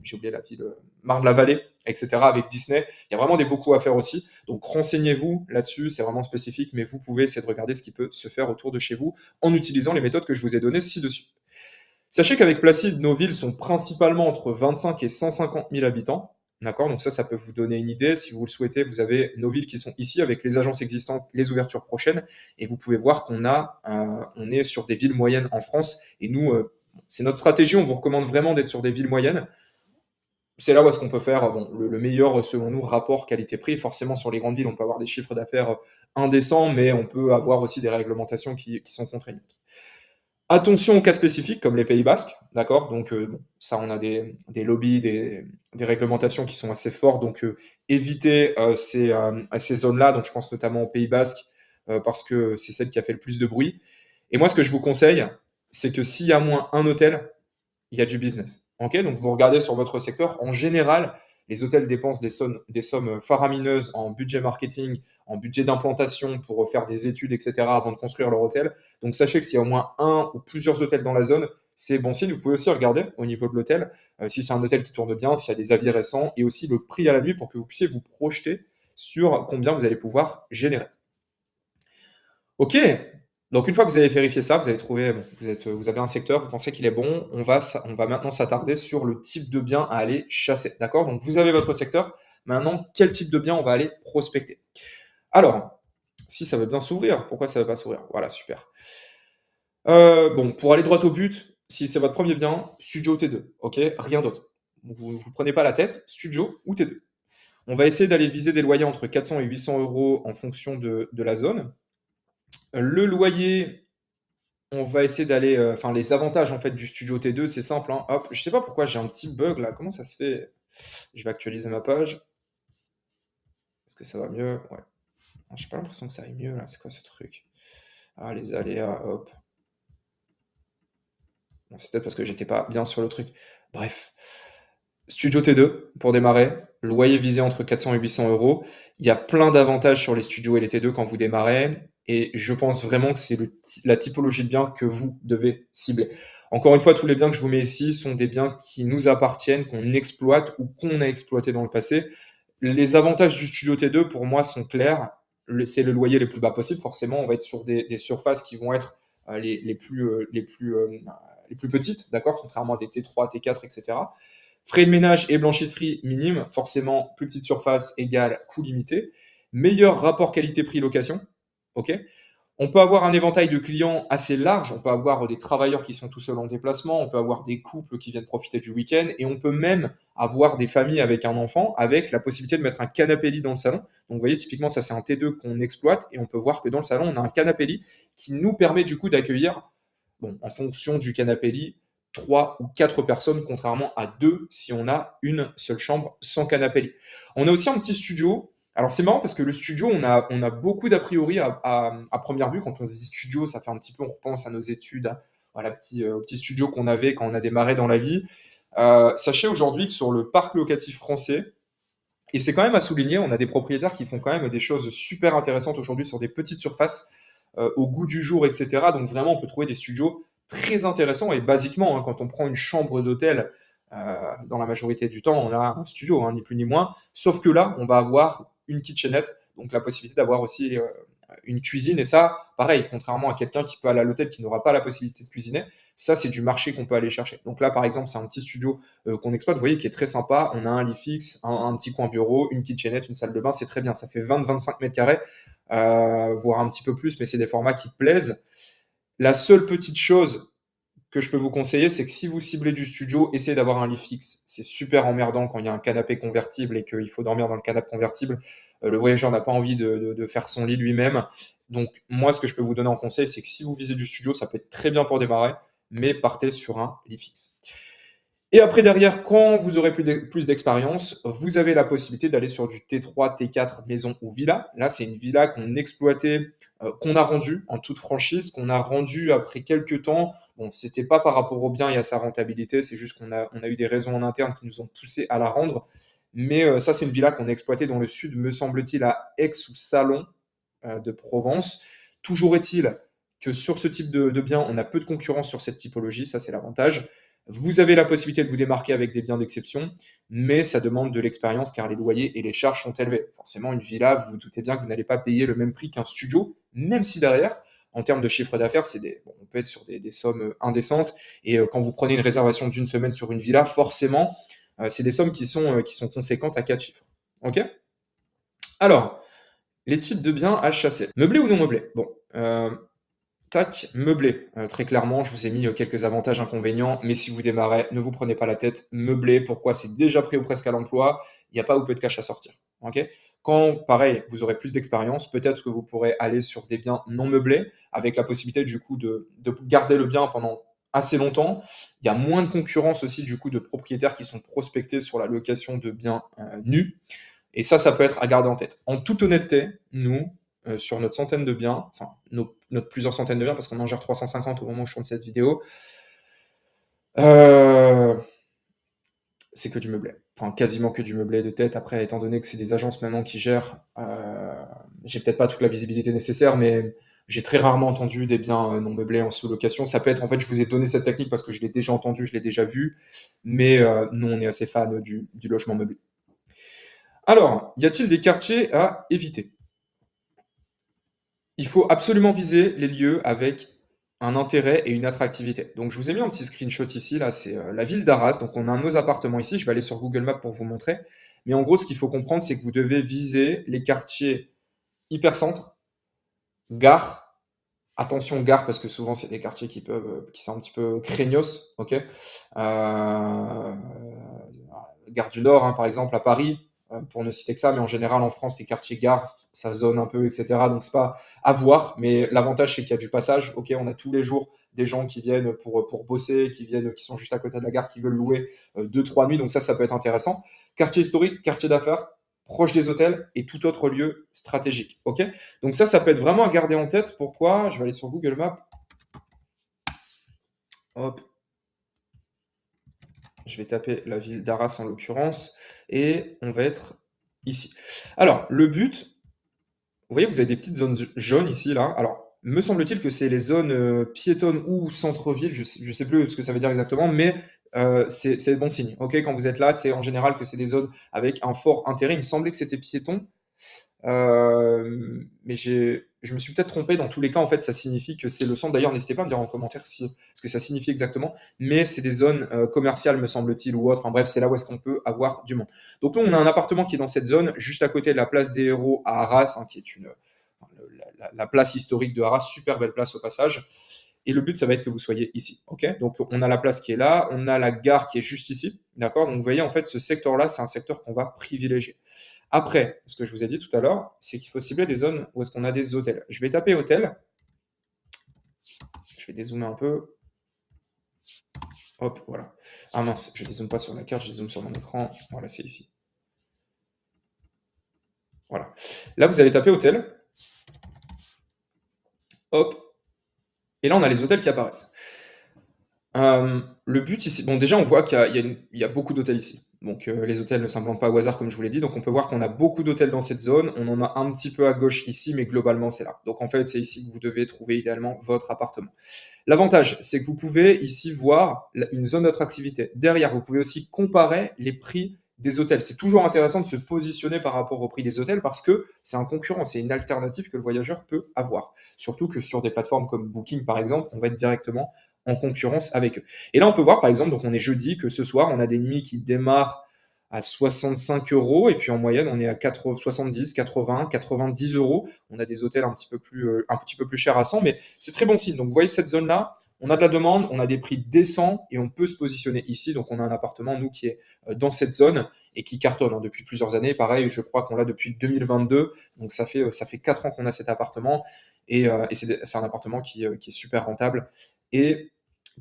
j'ai oublié la ville, Marne-la-Vallée, etc. avec Disney. Il y a vraiment beaucoup à faire aussi. Donc renseignez-vous là-dessus, c'est vraiment spécifique, mais vous pouvez essayer de regarder ce qui peut se faire autour de chez vous en utilisant les méthodes que je vous ai données ci-dessus. Sachez qu'avec Placide, nos villes sont principalement entre 25 et 150 000 habitants. D'accord? Donc ça peut vous donner une idée. Si vous le souhaitez, vous avez nos villes qui sont ici avec les agences existantes, les ouvertures prochaines. Et vous pouvez voir on est sur des villes moyennes en France. Et nous, c'est notre stratégie. On vous recommande vraiment d'être sur des villes moyennes. C'est là où est-ce qu'on peut faire bon, le meilleur, selon nous, rapport qualité-prix. Forcément, sur les grandes villes, on peut avoir des chiffres d'affaires indécents, mais on peut avoir aussi des réglementations qui sont contraignantes. Attention aux cas spécifiques comme les Pays Basques, d'accord? Donc bon, ça, on a des lobbies, des réglementations qui sont assez fortes, donc évitez ces zones-là. Donc je pense notamment aux Pays Basques parce que c'est celle qui a fait le plus de bruit. Et moi, ce que je vous conseille, c'est que s'il y a moins un hôtel, il y a du business. Ok? Donc vous regardez sur votre secteur, en général, Les hôtels dépensent des sommes faramineuses en budget marketing, en budget d'implantation pour faire des études, etc. avant de construire leur hôtel. Donc sachez que s'il y a au moins un ou plusieurs hôtels dans la zone, c'est bon signe. Vous pouvez aussi regarder au niveau de l'hôtel si c'est un hôtel qui tourne bien, s'il y a des avis récents et aussi le prix à la nuit pour que vous puissiez vous projeter sur combien vous allez pouvoir générer. Ok, donc une fois que vous avez vérifié ça, vous avez trouvé, bon, vous avez un secteur, vous pensez qu'il est bon, on va maintenant s'attarder sur le type de bien à aller chasser. D'accord? Donc vous avez votre secteur, maintenant quel type de bien on va aller prospecter? Alors, si ça veut bien s'ouvrir, pourquoi ça ne veut pas s'ouvrir? Voilà, super. Bon, pour aller droit au but, si c'est votre premier bien, studio T2, ok? Rien d'autre. Vous ne prenez pas la tête, studio ou T2. On va essayer d'aller viser des loyers entre 400 et 800 euros en fonction de la zone. Le loyer, on va essayer d'aller, enfin les avantages en fait du studio T2, c'est simple, hein. Hop, je sais pas pourquoi j'ai un petit bug là, comment ça se fait? Je vais actualiser ma page. Est-ce que ça va mieux? Ouais. J'ai pas l'impression que ça aille mieux là, c'est quoi ce truc? Ah, les aléas, hop. Bon, c'est peut-être parce que j'étais pas bien sur le truc. Bref. Studio T2 pour démarrer, loyer visé entre 400 et 800 euros. Il y a plein d'avantages sur les studios et les T2 quand vous démarrez, et je pense vraiment que c'est la typologie de biens que vous devez cibler. Encore une fois, tous les biens que je vous mets ici sont des biens qui nous appartiennent, qu'on exploite ou qu'on a exploité dans le passé. Les avantages du studio T2 pour moi sont clairs. C'est le loyer le plus bas possible. Forcément, on va être sur des surfaces qui vont être les plus petites, d'accord, contrairement à des T3, T4, etc. Frais de ménage et blanchisserie minimes, forcément plus petite surface égale coût limité. Meilleur rapport qualité-prix location. Ok. On peut avoir un éventail de clients assez large. On peut avoir des travailleurs qui sont tout seuls en déplacement. On peut avoir des couples qui viennent profiter du week-end. Et on peut même avoir des familles avec un enfant avec la possibilité de mettre un canapé lit dans le salon. Donc vous voyez, typiquement, ça c'est un T2 qu'on exploite. Et on peut voir que dans le salon, on a un canapé lit qui nous permet du coup d'accueillir, bon, en fonction du canapé lit, 3 ou 4 personnes, contrairement à 2 si on a une seule chambre sans canapé lit. On a aussi un petit studio. Alors c'est marrant parce que le studio, on a beaucoup d'a priori à première vue. Quand on se dit studio, ça fait un petit peu, on repense à nos études, voilà, au petit studio qu'on avait quand on a démarré dans la vie. Sachez aujourd'hui que sur le parc locatif français, et c'est quand même à souligner, on a des propriétaires qui font quand même des choses super intéressantes aujourd'hui sur des petites surfaces, au goût du jour, etc. Donc vraiment, on peut trouver des studios très intéressants. Et basiquement, hein, quand on prend une chambre d'hôtel, dans la majorité du temps, on a un studio, hein, ni plus ni moins. Sauf que là, on va avoir une kitchenette, donc la possibilité d'avoir aussi une cuisine. Et ça, pareil, contrairement à quelqu'un qui peut aller à l'hôtel qui n'aura pas la possibilité de cuisiner, ça, c'est du marché qu'on peut aller chercher. Donc là, par exemple, c'est un petit studio qu'on exploite, vous voyez, qui est très sympa. On a un lit fixe, un petit coin bureau, une kitchenette, une salle de bain, c'est très bien. Ça fait 20-25 mètres carrés, voire un petit peu plus, mais c'est des formats qui plaisent. La seule petite chose que je peux vous conseiller, c'est que si vous ciblez du studio, essayez d'avoir un lit fixe. C'est super emmerdant quand il y a un canapé convertible et qu'il faut dormir dans le canapé convertible. Le voyageur n'a pas envie de faire son lit lui-même. Donc moi, ce que je peux vous donner en conseil, c'est que si vous visez du studio, ça peut être très bien pour démarrer, mais partez sur un lit fixe. Et après, derrière, quand vous aurez plus d'expérience, vous avez la possibilité d'aller sur du T3, T4, maison ou villa. Là, c'est une villa qu'on exploitait, qu'on a rendue en toute franchise, qu'on a rendue après quelques temps. Bon, c'était pas par rapport au bien et à sa rentabilité, c'est juste on a eu des raisons en interne qui nous ont poussé à la rendre. Mais ça, c'est une villa qu'on a exploitée dans le sud, me semble-t-il, à Aix ou Salon de Provence. Toujours est-il que sur ce type de bien, on a peu de concurrence sur cette typologie, ça c'est l'avantage. Vous avez la possibilité de vous démarquer avec des biens d'exception, mais ça demande de l'expérience car les loyers et les charges sont élevés. Forcément, une villa, vous vous doutez bien que vous n'allez pas payer le même prix qu'un studio, même si derrière, en termes de chiffre d'affaires, on peut être sur des sommes indécentes. Et quand vous prenez une réservation d'une semaine sur une villa, forcément, c'est des sommes qui sont conséquentes à 4 chiffres. Ok? Alors, les types de biens à chasser. Meublé ou non meublé? Bon, tac, meublé. Très clairement, je vous ai mis quelques avantages, inconvénients, mais si vous démarrez, ne vous prenez pas la tête. Meublé, pourquoi? C'est déjà prêt ou presque à l'emploi. Il n'y a pas ou peu de cash à sortir. Ok? Quand, pareil, vous aurez plus d'expérience, peut-être que vous pourrez aller sur des biens non meublés, avec la possibilité du coup de garder le bien pendant assez longtemps. Il y a moins de concurrence aussi du coup de propriétaires qui sont prospectés sur la location de biens nus. Et ça peut être à garder en tête. En toute honnêteté, nous, sur notre centaine de biens, enfin notre plusieurs centaines de biens, parce qu'on en gère 350 au moment où je tourne cette vidéo, euh, c'est que du meublé. Enfin, quasiment que du meublé de tête. Après, étant donné que c'est des agences maintenant qui gèrent, j'ai peut-être pas toute la visibilité nécessaire, mais j'ai très rarement entendu des biens non meublés en sous-location. Ça peut être, en fait, je vous ai donné cette technique parce que je l'ai déjà entendu, je l'ai déjà vu, mais nous, on est assez fan du logement meublé. Alors, y a-t-il des quartiers à éviter? Il faut absolument viser les lieux avec un intérêt et une attractivité. Donc je vous ai mis un petit screenshot ici, là, c'est la ville d'Arras. Donc on a nos appartements ici, je vais aller sur Google Maps pour vous montrer. Mais en gros, ce qu'il faut comprendre, c'est que vous devez viser les quartiers hypercentres, gare. Attention gare, parce que souvent c'est des quartiers qui sont un petit peu craignos, ok. Gare du Nord, hein, par exemple, à Paris, pour ne citer que ça, mais en général en France, les quartiers gares, ça zone un peu, etc. Donc c'est pas à voir, mais l'avantage c'est qu'il y a du passage. Ok, on a tous les jours des gens qui viennent pour bosser, qui sont juste à côté de la gare, qui veulent louer 2, 3 nuits, donc ça peut être intéressant. Quartier historique, quartier d'affaires, proche des hôtels et tout autre lieu stratégique. Ok, donc ça peut être vraiment à garder en tête. Pourquoi? Je vais aller sur Google Maps. Hop, je vais taper la ville d'Arras en l'occurrence, et on va être ici. Alors, le but, vous voyez, vous avez des petites zones jaunes ici, là. Alors, me semble-t-il que c'est les zones piétonnes ou centre-ville, je sais plus ce que ça veut dire exactement, mais c'est bon signe. Ok, quand vous êtes là, c'est en général que c'est des zones avec un fort intérêt. Il me semblait que c'était piéton, mais je me suis peut-être trompé. Dans tous les cas, en fait, ça signifie que c'est le centre. D'ailleurs, n'hésitez pas à me dire en commentaire ce que ça signifie exactement. Mais c'est des zones commerciales, me semble-t-il, ou autre. Enfin bref, c'est là où est-ce qu'on peut avoir du monde. Donc là, on a un appartement qui est dans cette zone, juste à côté de la place des Héros à Arras, hein, qui est la place historique de Arras. Super belle place au passage. Et le but, ça va être que vous soyez ici. Ok, donc on a la place qui est là, on a la gare qui est juste ici. D'accord. Donc vous voyez, en fait, ce secteur-là, c'est un secteur qu'on va privilégier. Après, ce que je vous ai dit tout à l'heure, c'est qu'il faut cibler des zones où est-ce qu'on a des hôtels. Je vais taper hôtel. Je vais dézoomer un peu. Hop, voilà. Ah mince, je dézoome pas sur la carte, je dézoome sur mon écran. Voilà, c'est ici. Voilà. Là, vous allez taper hôtel. Hop. Et là, on a les hôtels qui apparaissent. Le but ici, bon, déjà, on voit qu'il y a beaucoup d'hôtels ici. Donc, les hôtels ne s'implantent pas au hasard, comme je vous l'ai dit. Donc, on peut voir qu'on a beaucoup d'hôtels dans cette zone. On en a un petit peu à gauche ici, mais globalement, c'est là. Donc, en fait, c'est ici que vous devez trouver idéalement votre appartement. L'avantage, c'est que vous pouvez ici voir une zone d'attractivité. Derrière, vous pouvez aussi comparer les prix des hôtels. C'est toujours intéressant de se positionner par rapport au prix des hôtels parce que c'est un concurrent, c'est une alternative que le voyageur peut avoir. Surtout que sur des plateformes comme Booking, par exemple, on va être directement en concurrence avec eux. Et là, on peut voir, par exemple, donc on est jeudi, que ce soir, on a des nuits qui démarrent à 65 euros, et puis en moyenne, on est à 70, 80, 90 euros. On a des hôtels un petit peu plus chers à 100, mais c'est très bon signe. Donc, vous voyez cette zone-là, on a de la demande, on a des prix décents, et on peut se positionner ici. Donc, on a un appartement, nous, qui est dans cette zone, et qui cartonne hein, depuis plusieurs années. Pareil, je crois qu'on l'a depuis 2022, donc ça fait 4 ans qu'on a cet appartement, et c'est un appartement qui est super rentable, et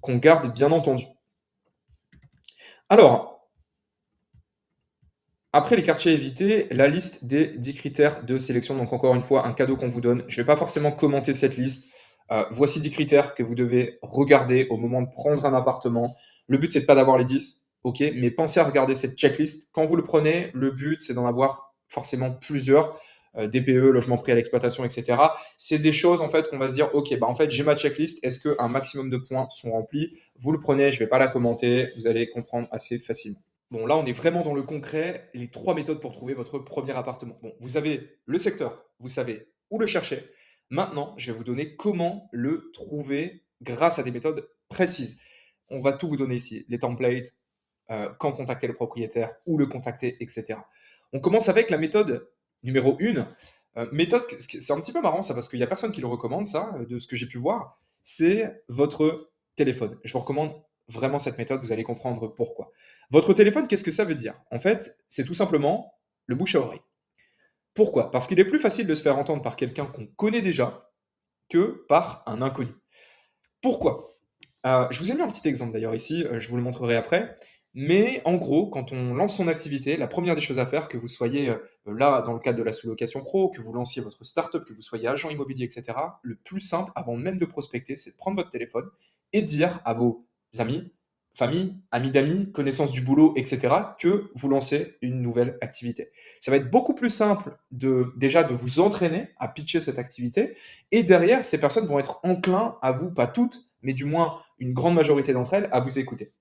qu'on garde bien entendu. Alors, après les quartiers à éviter, la liste des 10 critères de sélection. Donc encore une fois, un cadeau qu'on vous donne. Je ne vais pas forcément commenter cette liste. Voici 10 critères que vous devez regarder au moment de prendre un appartement. Le but, c'est de pas d'avoir les 10, ok, mais pensez à regarder cette checklist. Quand vous le prenez, le but, c'est d'en avoir forcément plusieurs. DPE, logement pris à l'exploitation, etc. C'est des choses en fait qu'on va se dire, ok, bah en fait j'ai ma checklist, est-ce qu'un maximum de points sont remplis? Vous le prenez, je ne vais pas la commenter, vous allez comprendre assez facilement. Bon, là, on est vraiment dans le concret, les 3 méthodes pour trouver votre premier appartement. Bon, vous avez le secteur, vous savez où le chercher. Maintenant, je vais vous donner comment le trouver grâce à des méthodes précises. On va tout vous donner ici, les templates, quand contacter le propriétaire, où le contacter, etc. On commence avec la méthode numéro 1. Méthode, c'est un petit peu marrant ça, parce qu'il n'y a personne qui le recommande, ça, de ce que j'ai pu voir. C'est votre téléphone. Je vous recommande vraiment cette méthode, vous allez comprendre pourquoi. Votre téléphone, qu'est-ce que ça veut dire? En fait, c'est tout simplement le bouche à oreille. Pourquoi? Parce qu'il est plus facile de se faire entendre par quelqu'un qu'on connaît déjà que par un inconnu. Pourquoi? Je vous ai mis un petit exemple d'ailleurs ici, je vous le montrerai après. Mais en gros, quand on lance son activité, la première des choses à faire, que vous soyez là dans le cadre de la sous-location pro, que vous lanciez votre startup, que vous soyez agent immobilier, etc., le plus simple, avant même de prospecter, c'est de prendre votre téléphone et de dire à vos amis, famille, amis d'amis, connaissances du boulot, etc., que vous lancez une nouvelle activité. Ça va être beaucoup plus simple déjà de vous entraîner à pitcher cette activité, et derrière, ces personnes vont être enclins à vous, pas toutes, mais du moins une grande majorité d'entre elles, à vous écouter.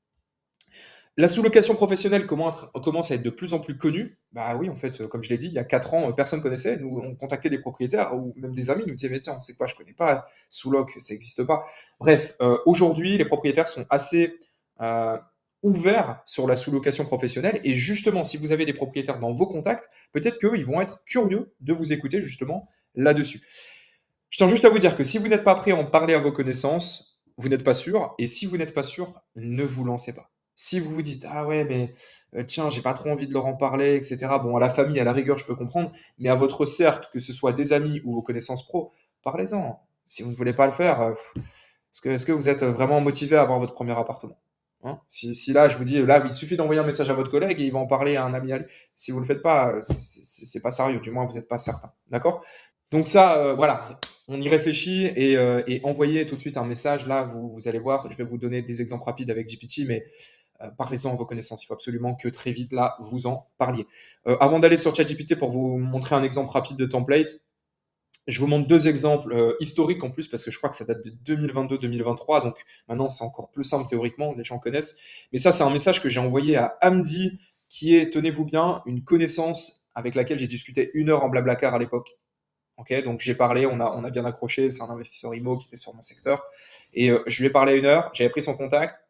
La sous-location professionnelle commence à être de plus en plus connue. Bah oui, en fait, comme je l'ai dit, il y a 4 ans, personne connaissait. Nous, on contactait des propriétaires ou même des amis, nous disaient, mais tiens, c'est quoi, je connais pas, sous-loc, ça n'existe pas. Bref, aujourd'hui, les propriétaires sont assez euh, ouverts sur la sous-location professionnelle. Et justement, si vous avez des propriétaires dans vos contacts, peut-être qu'ils vont être curieux de vous écouter justement là-dessus. Je tiens juste à vous dire que si vous n'êtes pas prêt à en parler à vos connaissances, vous n'êtes pas sûr. Et si vous n'êtes pas sûr, ne vous lancez pas. Si vous vous dites, ah ouais, mais tiens, j'ai pas trop envie de leur en parler, etc. Bon, à la famille, à la rigueur, je peux comprendre. Mais à votre cercle, que ce soit des amis ou vos connaissances pro, parlez-en. Si vous ne voulez pas le faire, est-ce que vous êtes vraiment motivé à avoir votre premier appartement? Hein, si là, je vous dis, là, il suffit d'envoyer un message à votre collègue et il va en parler à un ami. Si vous ne le faites pas, c'est pas sérieux. Du moins, vous n'êtes pas certain. D'accord? Donc ça, voilà, on y réfléchit et envoyez tout de suite un message. Là, vous allez voir, je vais vous donner des exemples rapides avec GPT, mais parlez-en à vos connaissances. Il faut absolument que très vite, là, vous en parliez. Avant d'aller sur ChatGPT pour vous montrer un exemple rapide de template, je vous montre deux exemples historiques en plus, parce que je crois que ça date de 2022-2023, donc maintenant c'est encore plus simple théoriquement, les gens connaissent. Mais ça, c'est un message que j'ai envoyé à Hamdi, qui est, tenez-vous bien, une connaissance avec laquelle j'ai discuté 1 heure en Blablacar à l'époque. Ok, donc j'ai parlé, on a bien accroché, c'est un investisseur IMO qui était sur mon secteur. Et je lui ai parlé 1 heure, j'avais pris son contact,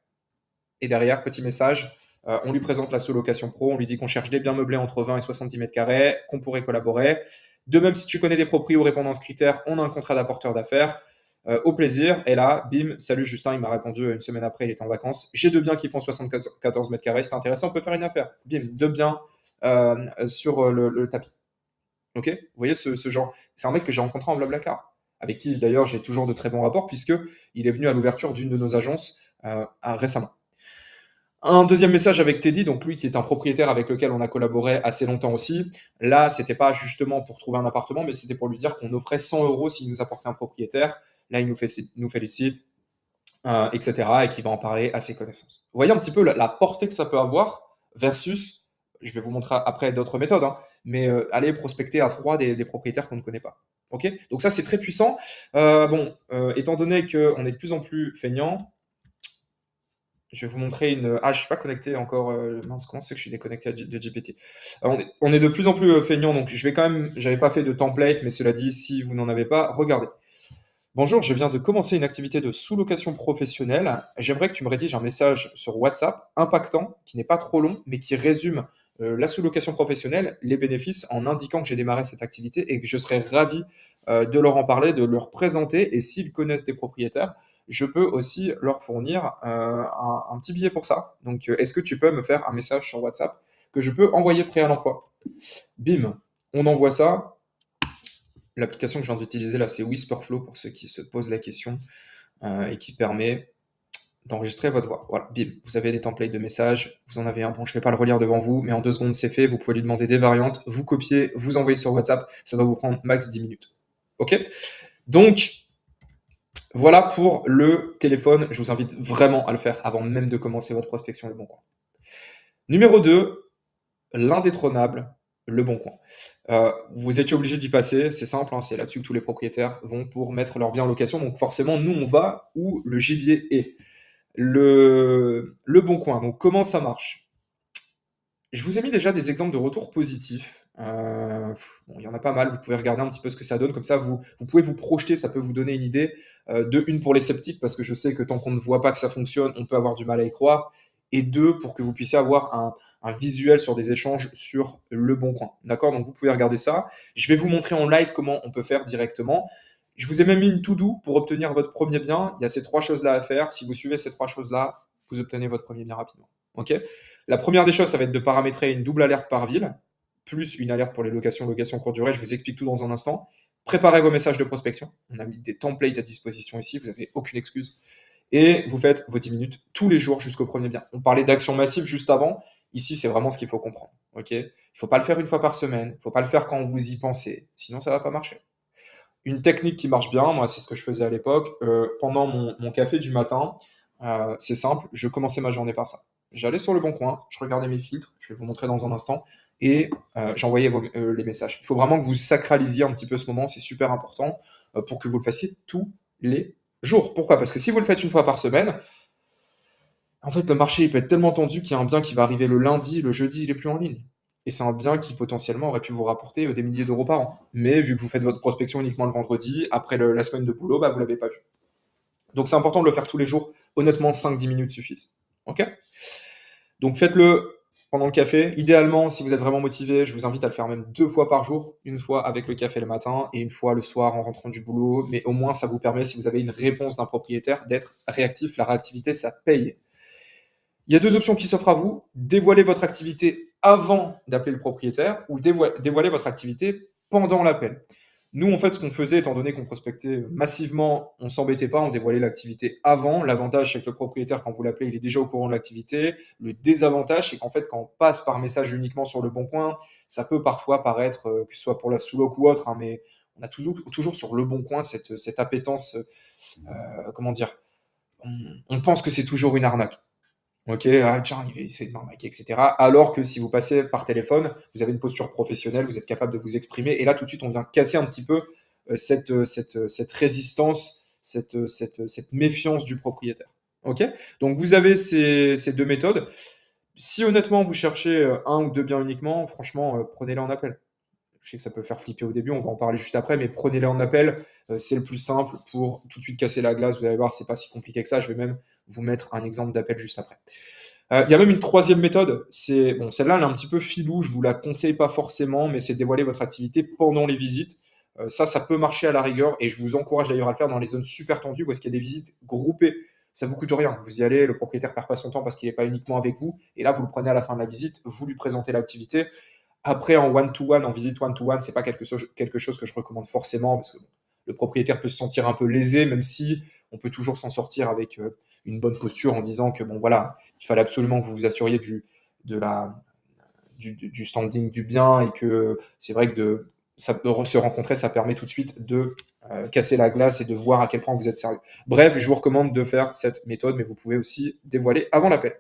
et derrière, petit message, on lui présente la sous-location pro, on lui dit qu'on cherche des biens meublés entre 20 et 70 mètres carrés, qu'on pourrait collaborer. De même, si tu connais des proprios répondant à ce critère, on a un contrat d'apporteur d'affaires. Au plaisir. Et là, bim, salut Justin, il m'a répondu 1 semaine après, il était en vacances. J'ai 2 biens qui font 74 mètres carrés, c'est intéressant, on peut faire une affaire. Bim, 2 biens sur le tapis. Ok? Vous voyez ce genre. C'est un mec que j'ai rencontré en Blablacar, avec qui d'ailleurs j'ai toujours de très bons rapports, puisque il est venu à l'ouverture d'une de nos agences récemment. Un deuxième message avec Teddy, donc lui qui est un propriétaire avec lequel on a collaboré assez longtemps aussi. Là, c'était pas justement pour trouver un appartement, mais c'était pour lui dire qu'on offrait 100 euros s'il nous apportait un propriétaire. Là, il nous félicite, etc. et qu'il va en parler à ses connaissances. Vous voyez un petit peu la portée que ça peut avoir versus, je vais vous montrer après d'autres méthodes, hein, mais aller prospecter à froid des propriétaires qu'on ne connaît pas. Ok? Donc ça, c'est très puissant. Bon, étant donné qu'on est de plus en plus feignant, je vais vous montrer une. Ah, je suis pas connecté encore. Mince, comment c'est que je suis déconnecté de GPT? On est de plus en plus feignant, donc je vais quand même. J'avais pas fait de template, mais cela dit, si vous n'en avez pas, regardez. Bonjour, je viens de commencer une activité de sous-location professionnelle. J'aimerais que tu me rédiges un message sur WhatsApp impactant, qui n'est pas trop long, mais qui résume la sous-location professionnelle, les bénéfices, en indiquant que j'ai démarré cette activité et que je serais ravi de leur en parler, de leur présenter. Et s'ils connaissent des propriétaires, je peux aussi leur fournir un petit billet pour ça. Donc, est-ce que tu peux me faire un message sur WhatsApp que je peux envoyer prêt à l'emploi? Bim, on envoie ça. L'application que je viens d'utiliser là, c'est Whisperflow pour ceux qui se posent la question et qui permet d'enregistrer votre voix. Voilà, bim, vous avez des templates de messages, vous en avez un, bon, je ne vais pas le relire devant vous, mais en 2 secondes c'est fait, vous pouvez lui demander des variantes, vous copiez, vous envoyez sur WhatsApp, ça va vous prendre max 10 minutes. Ok? Donc, voilà pour le téléphone, je vous invite vraiment à le faire avant même de commencer votre prospection Le Bon Coin. Numéro 2, l'indétrônable, Le Bon Coin. Vous étiez obligé d'y passer, c'est simple, hein, c'est là-dessus que tous les propriétaires vont pour mettre leurs biens en location, donc forcément, nous, on va où le gibier est. Le Bon Coin, donc comment ça marche? Je vous ai mis déjà des exemples de retours positifs. Bon, il y en a pas mal, vous pouvez regarder un petit peu ce que ça donne, comme ça vous pouvez vous projeter, ça peut vous donner une idée. De une pour les sceptiques, parce que je sais que tant qu'on ne voit pas que ça fonctionne, on peut avoir du mal à y croire. Et deux, pour que vous puissiez avoir un visuel sur des échanges sur Le Bon Coin. D'accord? Donc vous pouvez regarder ça. Je vais vous montrer en live comment on peut faire directement. Je vous ai même mis une to-do pour obtenir votre premier bien. Il y a ces 3 choses-là à faire. Si vous suivez ces 3 choses-là, vous obtenez votre premier bien rapidement. Ok? La première des choses, ça va être de paramétrer une double alerte par ville, plus une alerte pour les locations courte durée. Je vous explique tout dans un instant. Préparez vos messages de prospection. On a mis des templates à disposition ici, vous n'avez aucune excuse. Et vous faites vos 10 minutes tous les jours jusqu'au premier bien. On parlait d'action massive juste avant. Ici, c'est vraiment ce qu'il faut comprendre. Ok? Il ne faut pas le faire une fois par semaine. Il ne faut pas le faire quand vous y pensez. Sinon, ça ne va pas marcher. Une technique qui marche bien, moi, c'est ce que je faisais à l'époque. Pendant mon café du matin, C'est simple, je commençais ma journée par ça. J'allais sur le bon coin, je regardais mes filtres, je vais vous montrer dans un instant, et j'envoyais les messages. Il faut vraiment que vous sacralisiez un petit peu ce moment, c'est super important pour que vous le fassiez tous les jours. Pourquoi? Parce que si vous le faites une fois par semaine, en fait, le marché il peut être tellement tendu qu'il y a un bien qui va arriver le lundi, le jeudi, il est plus en ligne. Et c'est un bien qui potentiellement aurait pu vous rapporter des milliers d'euros par an. Mais vu que vous faites votre prospection uniquement le vendredi, après la semaine de boulot, bah, vous l'avez pas vu. Donc c'est important de le faire tous les jours. Honnêtement, 5-10 minutes suffisent. Ok? Donc faites-le pendant le café. Idéalement, si vous êtes vraiment motivé, je vous invite à le faire même 2 fois par jour. Une fois avec le café le matin et une fois le soir en rentrant du boulot. Mais au moins, ça vous permet, si vous avez une réponse d'un propriétaire, d'être réactif. La réactivité, ça paye. Il y a 2 options qui s'offrent à vous. Dévoiler votre activité avant d'appeler le propriétaire ou dévoiler votre activité pendant l'appel. Nous, en fait, ce qu'on faisait, étant donné qu'on prospectait massivement, on s'embêtait pas, on dévoilait l'activité avant. L'avantage, c'est que le propriétaire, quand vous l'appelez, il est déjà au courant de l'activité. Le désavantage, c'est qu'en fait, quand on passe par message uniquement sur le bon coin, ça peut parfois paraître, que ce soit pour la sous-loc ou autre, hein, mais on a toujours sur le bon coin cette appétence, comment dire, on pense que c'est toujours une arnaque. Ok, ah, tiens, il va essayer de m'arnaquer, etc. Alors que si vous passez par téléphone, vous avez une posture professionnelle, vous êtes capable de vous exprimer, et là tout de suite on vient casser un petit peu cette résistance, cette méfiance du propriétaire. Ok, donc vous avez ces 2 méthodes. Si honnêtement vous cherchez un ou 2 biens uniquement, franchement, prenez-les en appel. Je sais que ça peut faire flipper au début, on va en parler juste après, mais prenez-les en appel, c'est le plus simple pour tout de suite casser la glace. Vous allez voir, c'est pas si compliqué que ça. Je vais même vous mettre un exemple d'appel juste après. Il y a même une troisième méthode, c'est bon, celle-là elle est un petit peu filou, je vous la conseille pas forcément, mais c'est de dévoiler votre activité pendant les visites. Ça peut marcher à la rigueur et je vous encourage d'ailleurs à le faire dans les zones super tendues où est-ce qu'il y a des visites groupées. Ça vous coûte rien. Vous y allez, le propriétaire perd pas son temps parce qu'il n'est pas uniquement avec vous. Et là, vous le prenez à la fin de la visite, vous lui présentez l'activité. Après, en one-to-one, en visite one-to-one, c'est pas quelque chose que je recommande forcément parce que bon, le propriétaire peut se sentir un peu lésé, même si on peut toujours s'en sortir avec une bonne posture en disant que bon voilà, il fallait absolument que vous vous assuriez de la, du standing du bien et que c'est vrai que de se rencontrer, ça permet tout de suite de casser la glace et de voir à quel point vous êtes sérieux. Bref, je vous recommande de faire cette méthode, mais vous pouvez aussi dévoiler avant l'appel.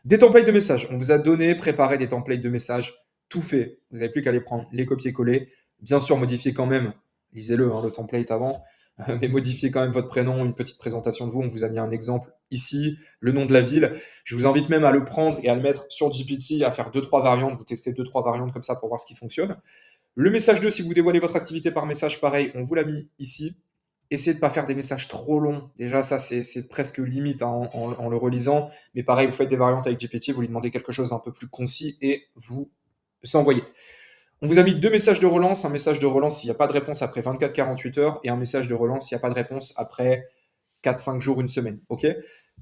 Des templates de messages. On vous a donné, préparé des templates de messages, tout fait. Vous n'avez plus qu'à les prendre, les copier-coller. Bien sûr, modifier quand même, lisez-le, hein, le template avant, mais modifiez quand même votre prénom, une petite présentation de vous. On vous a mis un exemple ici, le nom de la ville. Je vous invite même à le prendre et à le mettre sur GPT, à faire 2-3 variantes. Vous testez 2-3 variantes comme ça pour voir ce qui fonctionne. Le message 2, si vous dévoilez votre activité par message, pareil, on vous l'a mis ici. Essayez de ne pas faire des messages trop longs. Déjà, ça, c'est presque limite hein, en le relisant. Mais pareil, vous faites des variantes avec GPT, vous lui demandez quelque chose d'un peu plus concis et vous envoyez. On vous a mis 2 messages de relance. Un message de relance s'il n'y a pas de réponse après 24-48 heures et un message de relance s'il n'y a pas de réponse après 4-5 jours, une semaine. Ok?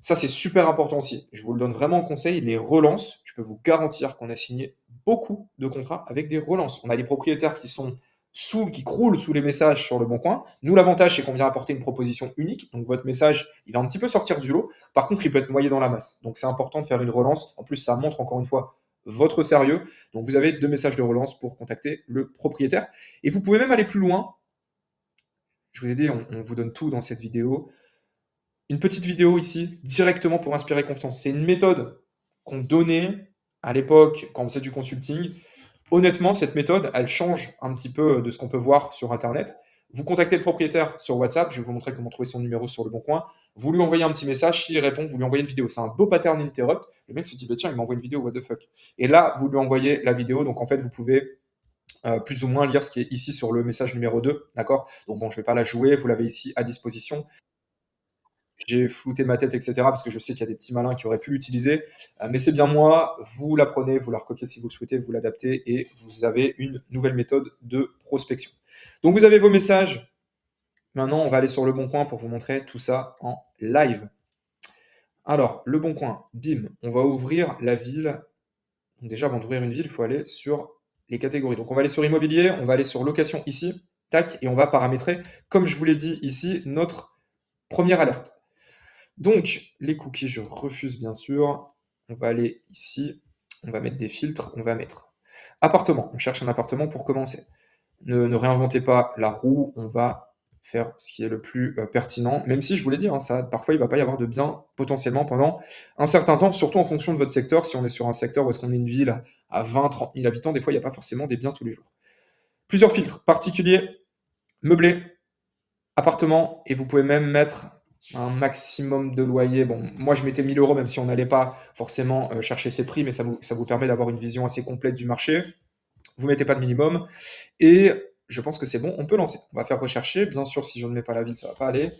Ça, c'est super important aussi. Je vous le donne vraiment en conseil. Les relances, je peux vous garantir qu'on a signé beaucoup de contrats avec des relances. On a des propriétaires qui croulent sous les messages sur le bon coin. Nous, l'avantage, c'est qu'on vient apporter une proposition unique. Donc, votre message, il va un petit peu sortir du lot. Par contre, il peut être noyé dans la masse. Donc, c'est important de faire une relance. En plus, ça montre encore une fois votre sérieux. Donc, vous avez 2 messages de relance pour contacter le propriétaire. Et vous pouvez même aller plus loin. Je vous ai dit, on vous donne tout dans cette vidéo. Une petite vidéo ici, directement pour inspirer confiance. C'est une méthode qu'on donnait à l'époque quand on faisait du consulting. Honnêtement, cette méthode, elle change un petit peu de ce qu'on peut voir sur Internet. Vous contactez le propriétaire sur WhatsApp, je vais vous montrer comment trouver son numéro sur le bon coin. Vous lui envoyez un petit message, s'il répond, vous lui envoyez une vidéo. C'est un beau pattern interrupt. Le mec se dit, bah, tiens, il m'envoie une vidéo, what the fuck. Et là, vous lui envoyez la vidéo. Donc en fait, vous pouvez plus ou moins lire ce qui est ici sur le message numéro 2. D'accord? Donc bon, je ne vais pas la jouer, vous l'avez ici à disposition. J'ai flouté ma tête, etc. Parce que je sais qu'il y a des petits malins qui auraient pu l'utiliser. Mais c'est bien moi. Vous la prenez, vous la recopiez si vous le souhaitez, vous l'adaptez et vous avez une nouvelle méthode de prospection. Donc vous avez vos messages. Maintenant, on va aller sur Le Bon Coin pour vous montrer tout ça en live. Alors, Le Bon Coin, bim, on va ouvrir la ville. Donc déjà, avant d'ouvrir une ville, il faut aller sur les catégories. Donc on va aller sur immobilier, on va aller sur location ici, tac, et on va paramétrer, comme je vous l'ai dit ici, notre première alerte. Donc, les cookies, je refuse bien sûr. On va aller ici, on va mettre des filtres, on va mettre appartement. On cherche un appartement pour commencer. Ne réinventez pas la roue, on va faire ce qui est le plus pertinent, même si je vous l'ai dit, hein, ça, parfois il ne va pas y avoir de bien potentiellement pendant un certain temps, surtout en fonction de votre secteur. Si on est sur un secteur où est-ce qu'on est une ville à 20-30 000 habitants, des fois il n'y a pas forcément des biens tous les jours. Plusieurs filtres, particuliers, meublés, appartements, et vous pouvez même mettre un maximum de loyer. Bon, moi je mettais 1000 euros, même si on n'allait pas forcément chercher ces prix, mais ça vous permet d'avoir une vision assez complète du marché. Vous mettez pas de minimum, et je pense que c'est bon, on peut lancer. On va faire rechercher, bien sûr si je ne mets pas la ville, ça va pas aller.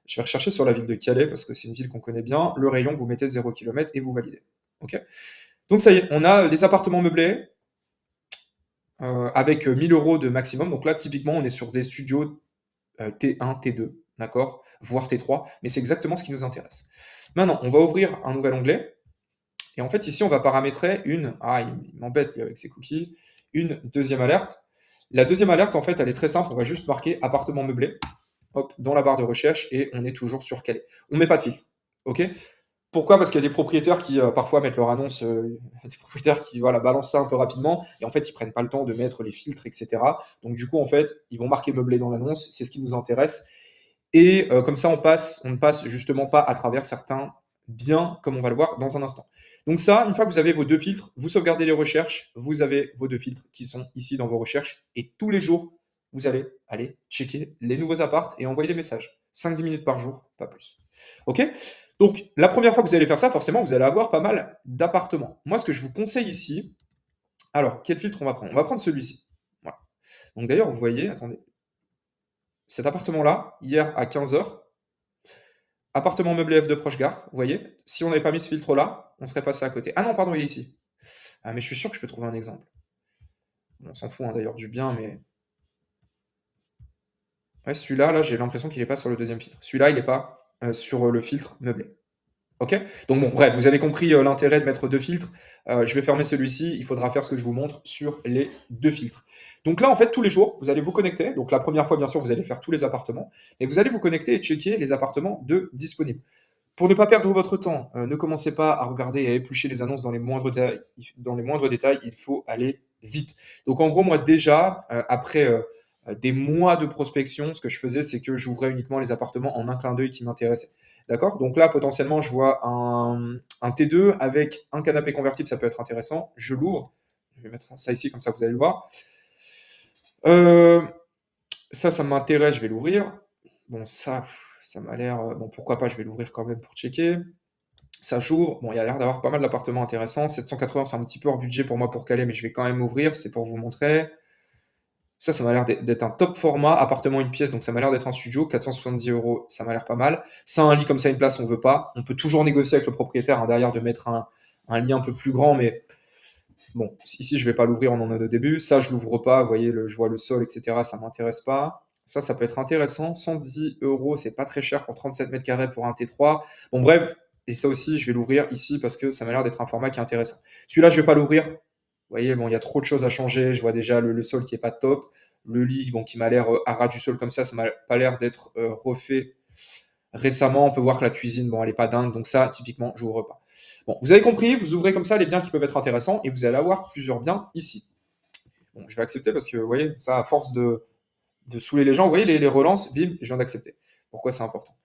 Je vais rechercher sur la ville de Calais, parce que c'est une ville qu'on connaît bien. Le rayon, vous mettez 0 km et vous validez. Ok. Donc ça y est, on a les appartements meublés, avec 1000 euros de maximum. Donc là, typiquement, on est sur des studios T1, T2, d'accord, voire T3, mais c'est exactement ce qui nous intéresse. Maintenant, on va ouvrir un nouvel onglet, et en fait, ici, on va paramétrer il m'embête lui avec ses cookies, une deuxième alerte. La deuxième alerte, en fait, elle est très simple, on va juste marquer appartement meublé, hop, dans la barre de recherche, et on est toujours sur Calais. On ne met pas de filtre, ok. Pourquoi? Parce qu'il y a des propriétaires qui parfois mettent leur annonce, des propriétaires qui voilà, balancent ça un peu rapidement, et en fait ils prennent pas le temps de mettre les filtres, etc. Donc du coup en fait ils vont marquer meublé dans l'annonce, c'est ce qui nous intéresse, et comme ça on ne passe justement pas à travers certains biens comme on va le voir dans un instant. Donc ça, une fois que vous avez vos deux filtres, vous sauvegardez les recherches, vous avez vos deux filtres qui sont ici dans vos recherches, et tous les jours vous allez aller checker les nouveaux apparts et envoyer des messages. 5-10 minutes par jour, pas plus. Ok? Donc, la première fois que vous allez faire ça, forcément, vous allez avoir pas mal d'appartements. Moi, ce que je vous conseille ici, alors, quel filtre on va prendre? On va prendre celui-ci. Voilà. Donc, d'ailleurs, vous voyez, attendez, cet appartement-là, hier à 15 heures, appartement meublé F de Proche-Gare, vous voyez, si on n'avait pas mis ce filtre-là, on serait passé à côté. Ah non, pardon, il est ici. Ah, mais je suis sûr que je peux trouver un exemple. Bon, on s'en fout hein, d'ailleurs du bien, mais. Ouais, celui-là, là, j'ai l'impression qu'il n'est pas sur le deuxième filtre. Celui-là, il n'est pas sur le filtre meublé. Ok. Donc bon, bref, vous avez compris l'intérêt de mettre deux filtres. Je vais fermer celui-ci, il faudra faire ce que je vous montre sur les deux filtres. Donc là, en fait, tous les jours, vous allez vous connecter. Donc la première fois, bien sûr, vous allez faire tous les appartements. Et vous allez vous connecter et checker les appartements de disponibles. Pour ne pas perdre votre temps, ne commencez pas à regarder et à éplucher les annonces dans les moindres détails. Dans les moindres détails, il faut aller vite. Donc en gros, moi déjà, après des mois de prospection, ce que je faisais, c'est que j'ouvrais uniquement les appartements en un clin d'œil qui m'intéressait. D'accord. Donc là, potentiellement, je vois un T2 avec un canapé convertible, ça peut être intéressant. Je l'ouvre. Je vais mettre ça ici, comme ça vous allez le voir. Euh, ça m'intéresse, je vais l'ouvrir. Bon, ça m'a l'air. Bon, pourquoi pas, je vais l'ouvrir quand même pour checker. Ça j'ouvre. Bon, il y a l'air d'avoir pas mal d'appartements intéressants. 780, c'est un petit peu hors budget pour moi pour Calais, mais je vais quand même ouvrir, c'est pour vous montrer. Ça m'a l'air d'être un top format, appartement une pièce, donc ça m'a l'air d'être un studio, 470 euros, ça m'a l'air pas mal. Ça, un lit comme ça, une place, on veut pas. On peut toujours négocier avec le propriétaire hein, derrière de mettre un lit un peu plus grand, mais bon, ici je vais pas l'ouvrir, on en a au début. Ça, je l'ouvre pas, vous voyez, je vois le sol, etc. Ça m'intéresse pas. Ça peut être intéressant. 110 euros, c'est pas très cher pour 37 mètres carrés pour un T3. Bon, bref, et ça aussi, je vais l'ouvrir ici parce que ça m'a l'air d'être un format qui est intéressant. Celui-là, je vais pas l'ouvrir. Vous voyez, bon, il y a trop de choses à changer. Je vois déjà le sol qui est pas top. Le lit, bon, qui m'a l'air à ras du sol comme ça m'a pas l'air d'être refait récemment. On peut voir que la cuisine, bon, elle est pas dingue. Donc ça, typiquement, je n'ouvre pas. Bon, vous avez compris, vous ouvrez comme ça les biens qui peuvent être intéressants et vous allez avoir plusieurs biens ici. Bon, je vais accepter parce que, vous voyez, ça, à force de saouler les gens, vous voyez, les relances, bim, je viens d'accepter. Pourquoi c'est important?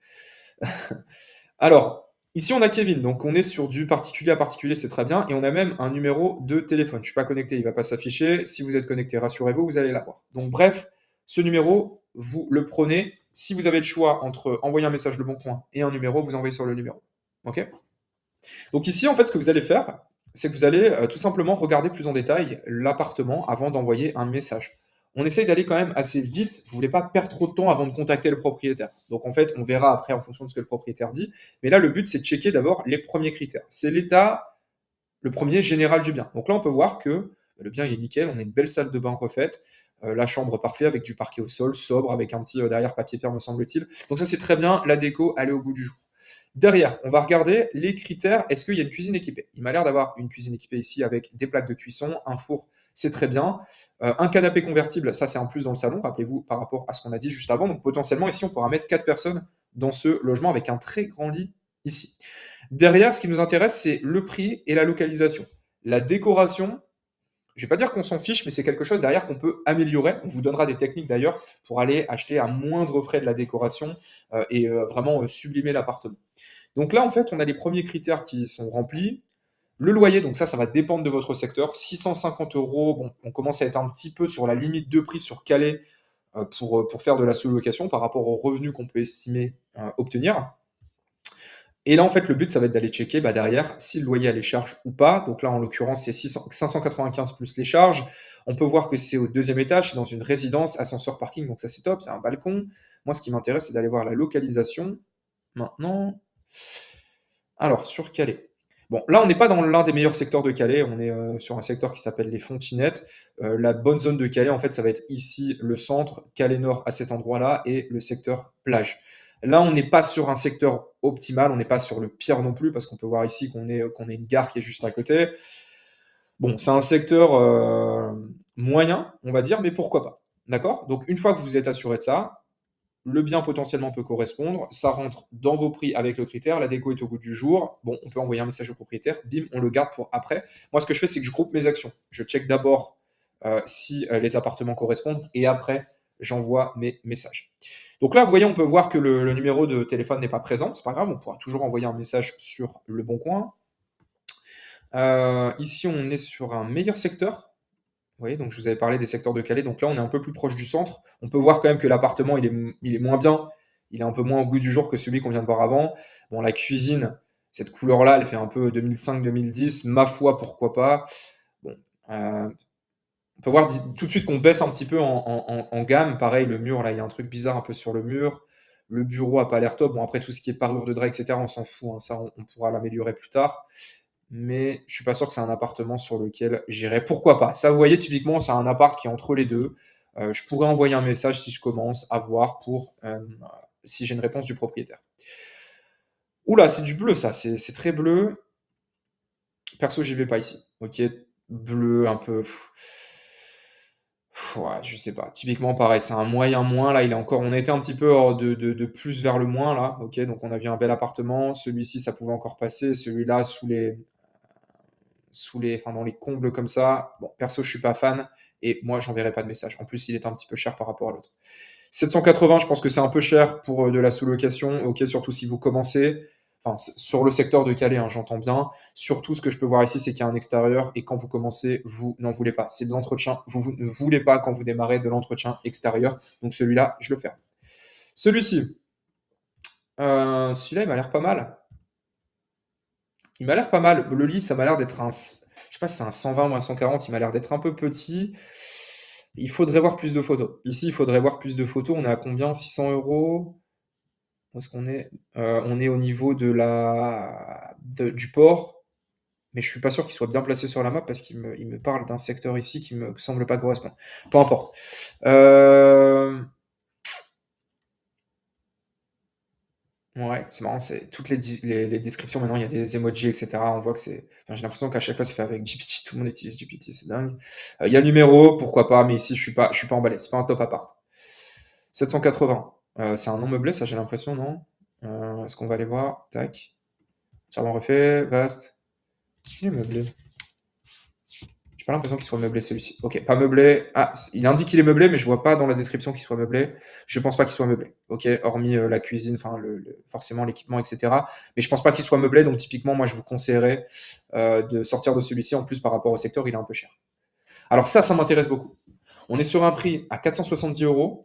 Alors, ici on a Kevin, donc on est sur du particulier à particulier, c'est très bien, et on a même un numéro de téléphone. Je ne suis pas connecté, il ne va pas s'afficher. Si vous êtes connecté, rassurez-vous, vous allez l'avoir. Donc bref, ce numéro, vous le prenez. Si vous avez le choix entre envoyer un message Le Bon Coin et un numéro, vous envoyez sur le numéro. Ok. Donc ici, en fait, ce que vous allez faire, c'est que vous allez tout simplement regarder plus en détail l'appartement avant d'envoyer un message. On essaye d'aller quand même assez vite. Vous voulez pas perdre trop de temps avant de contacter le propriétaire. Donc en fait, on verra après en fonction de ce que le propriétaire dit. Mais là, le but, c'est de checker d'abord les premiers critères. C'est l'état, le premier général du bien. Donc là, on peut voir que le bien il est nickel. On a une belle salle de bain refaite. La chambre parfaite avec du parquet au sol, sobre, avec un petit derrière papier peint, me semble-t-il. Donc ça, c'est très bien. La déco, elle est au goût du jour. Derrière, on va regarder les critères. Est-ce qu'il y a une cuisine équipée? Il m'a l'air d'avoir une cuisine équipée ici avec des plaques de cuisson, un four, c'est très bien. Un canapé convertible, ça c'est un plus dans le salon, rappelez-vous, par rapport à ce qu'on a dit juste avant. Donc potentiellement, ici, on pourra mettre 4 personnes dans ce logement avec un très grand lit ici. Derrière, ce qui nous intéresse, c'est le prix et la localisation. La décoration, je vais pas dire qu'on s'en fiche, mais c'est quelque chose derrière qu'on peut améliorer. On vous donnera des techniques d'ailleurs pour aller acheter à moindre frais de la décoration et vraiment sublimer l'appartement. Donc là, en fait, on a les premiers critères qui sont remplis. Le loyer, donc ça va dépendre de votre secteur. 650 euros, bon, on commence à être un petit peu sur la limite de prix sur Calais pour faire de la sous-location par rapport aux revenus qu'on peut estimer obtenir. Et là, en fait, le but, ça va être d'aller checker derrière si le loyer a les charges ou pas. Donc là, en l'occurrence, c'est 595 plus les charges. On peut voir que c'est au deuxième étage, c'est dans une résidence, ascenseur parking, donc ça c'est top, c'est un balcon. Moi, ce qui m'intéresse, c'est d'aller voir la localisation. Maintenant, alors, sur Calais. Bon, là, on n'est pas dans l'un des meilleurs secteurs de Calais, on est sur un secteur qui s'appelle les Fontinettes. La bonne zone de Calais, en fait, ça va être ici le centre, Calais Nord à cet endroit-là, et le secteur plage. Là, on n'est pas sur un secteur optimal, on n'est pas sur le pire non plus, parce qu'on peut voir ici qu'on est une gare qui est juste à côté. Bon, c'est un secteur moyen, on va dire, mais pourquoi pas. D'accord? Donc, une fois que vous êtes assuré de ça, le bien potentiellement peut correspondre, ça rentre dans vos prix avec le critère, la déco est au goût du jour, bon, on peut envoyer un message au propriétaire, bim, on le garde pour après. Moi, ce que je fais, c'est que je groupe mes actions. Je check d'abord si les appartements correspondent et après, j'envoie mes messages. Donc là, vous voyez, on peut voir que le numéro de téléphone n'est pas présent, c'est pas grave, on pourra toujours envoyer un message sur le bon coin. Ici, on est sur un meilleur secteur. Vous voyez, donc je vous avais parlé des secteurs de Calais. Donc là, on est un peu plus proche du centre. On peut voir quand même que l'appartement, il est moins bien. Il est un peu moins au goût du jour que celui qu'on vient de voir avant. Bon, la cuisine, cette couleur-là, elle fait un peu 2005-2010. Ma foi, pourquoi pas. Bon, on peut voir tout de suite qu'on baisse un petit peu en gamme. Pareil, le mur, là, il y a un truc bizarre un peu sur le mur. Le bureau a pas l'air top. Bon, après, tout ce qui est parure de drap, etc., on s'en fout, hein. Ça, on pourra l'améliorer plus tard. Mais je suis pas sûr que c'est un appartement sur lequel j'irai. Pourquoi pas? Ça, vous voyez, typiquement, c'est un appart qui est entre les deux. Je pourrais envoyer un message si je commence à voir pour si j'ai une réponse du propriétaire. Oula, c'est du bleu ça, c'est très bleu. Perso, j'y vais pas ici. Ok, bleu un peu. Ouais, je sais pas. Typiquement, pareil, c'est un moyen moins. Là, on a été un petit peu de plus vers le moins là. Ok, donc on a vu un bel appartement. Celui-ci, ça pouvait encore passer. Celui-là, enfin, dans les combles comme ça. Bon, perso, je suis pas fan et moi, j'enverrai pas de message. En plus, il est un petit peu cher par rapport à l'autre. 780, je pense que c'est un peu cher pour de la sous-location. Ok, surtout si vous commencez. Enfin, sur le secteur de Calais, hein, j'entends bien. Surtout, ce que je peux voir ici, c'est qu'il y a un extérieur et quand vous commencez, vous n'en voulez pas. C'est de l'entretien. Vous ne voulez pas quand vous démarrez de l'entretien extérieur. Donc celui-là, je le ferme. Celui-ci, celui-là, il m'a l'air pas mal. Il m'a l'air pas mal. Le lit, ça m'a l'air d'être un. Je sais pas si c'est un 120 ou un 140. Il m'a l'air d'être un peu petit. Il faudrait voir plus de photos. Ici, il faudrait voir plus de photos. On est à combien? 600 euros? Où est-ce qu'on est? On est au niveau du port. Mais je suis pas sûr qu'il soit bien placé sur la map parce qu'il me parle d'un secteur ici qui me semble pas correspondre. Peu importe. Euh, Ouais, c'est marrant, c'est toutes les descriptions maintenant, il y a des emojis, etc. On voit que c'est. Enfin, j'ai l'impression qu'à chaque fois c'est fait avec GPT, tout le monde utilise GPT, c'est dingue. Il y a le numéro, pourquoi pas, mais ici je suis pas emballé, c'est pas un top appart. 780. C'est un non meublé, ça j'ai l'impression, non? Est-ce qu'on va aller voir? Tac. Entièrement refait, vaste. Il est meublé. J'ai pas l'impression qu'il soit meublé celui-ci. Ok, pas meublé. Ah, il indique qu'il est meublé, mais je vois pas dans la description qu'il soit meublé. Je pense pas qu'il soit meublé. Ok, hormis la cuisine, enfin forcément l'équipement, etc. Mais je pense pas qu'il soit meublé, donc typiquement, moi je vous conseillerais de sortir de celui-ci. En plus, par rapport au secteur, il est un peu cher. Alors ça m'intéresse beaucoup. On est sur un prix à 470 euros.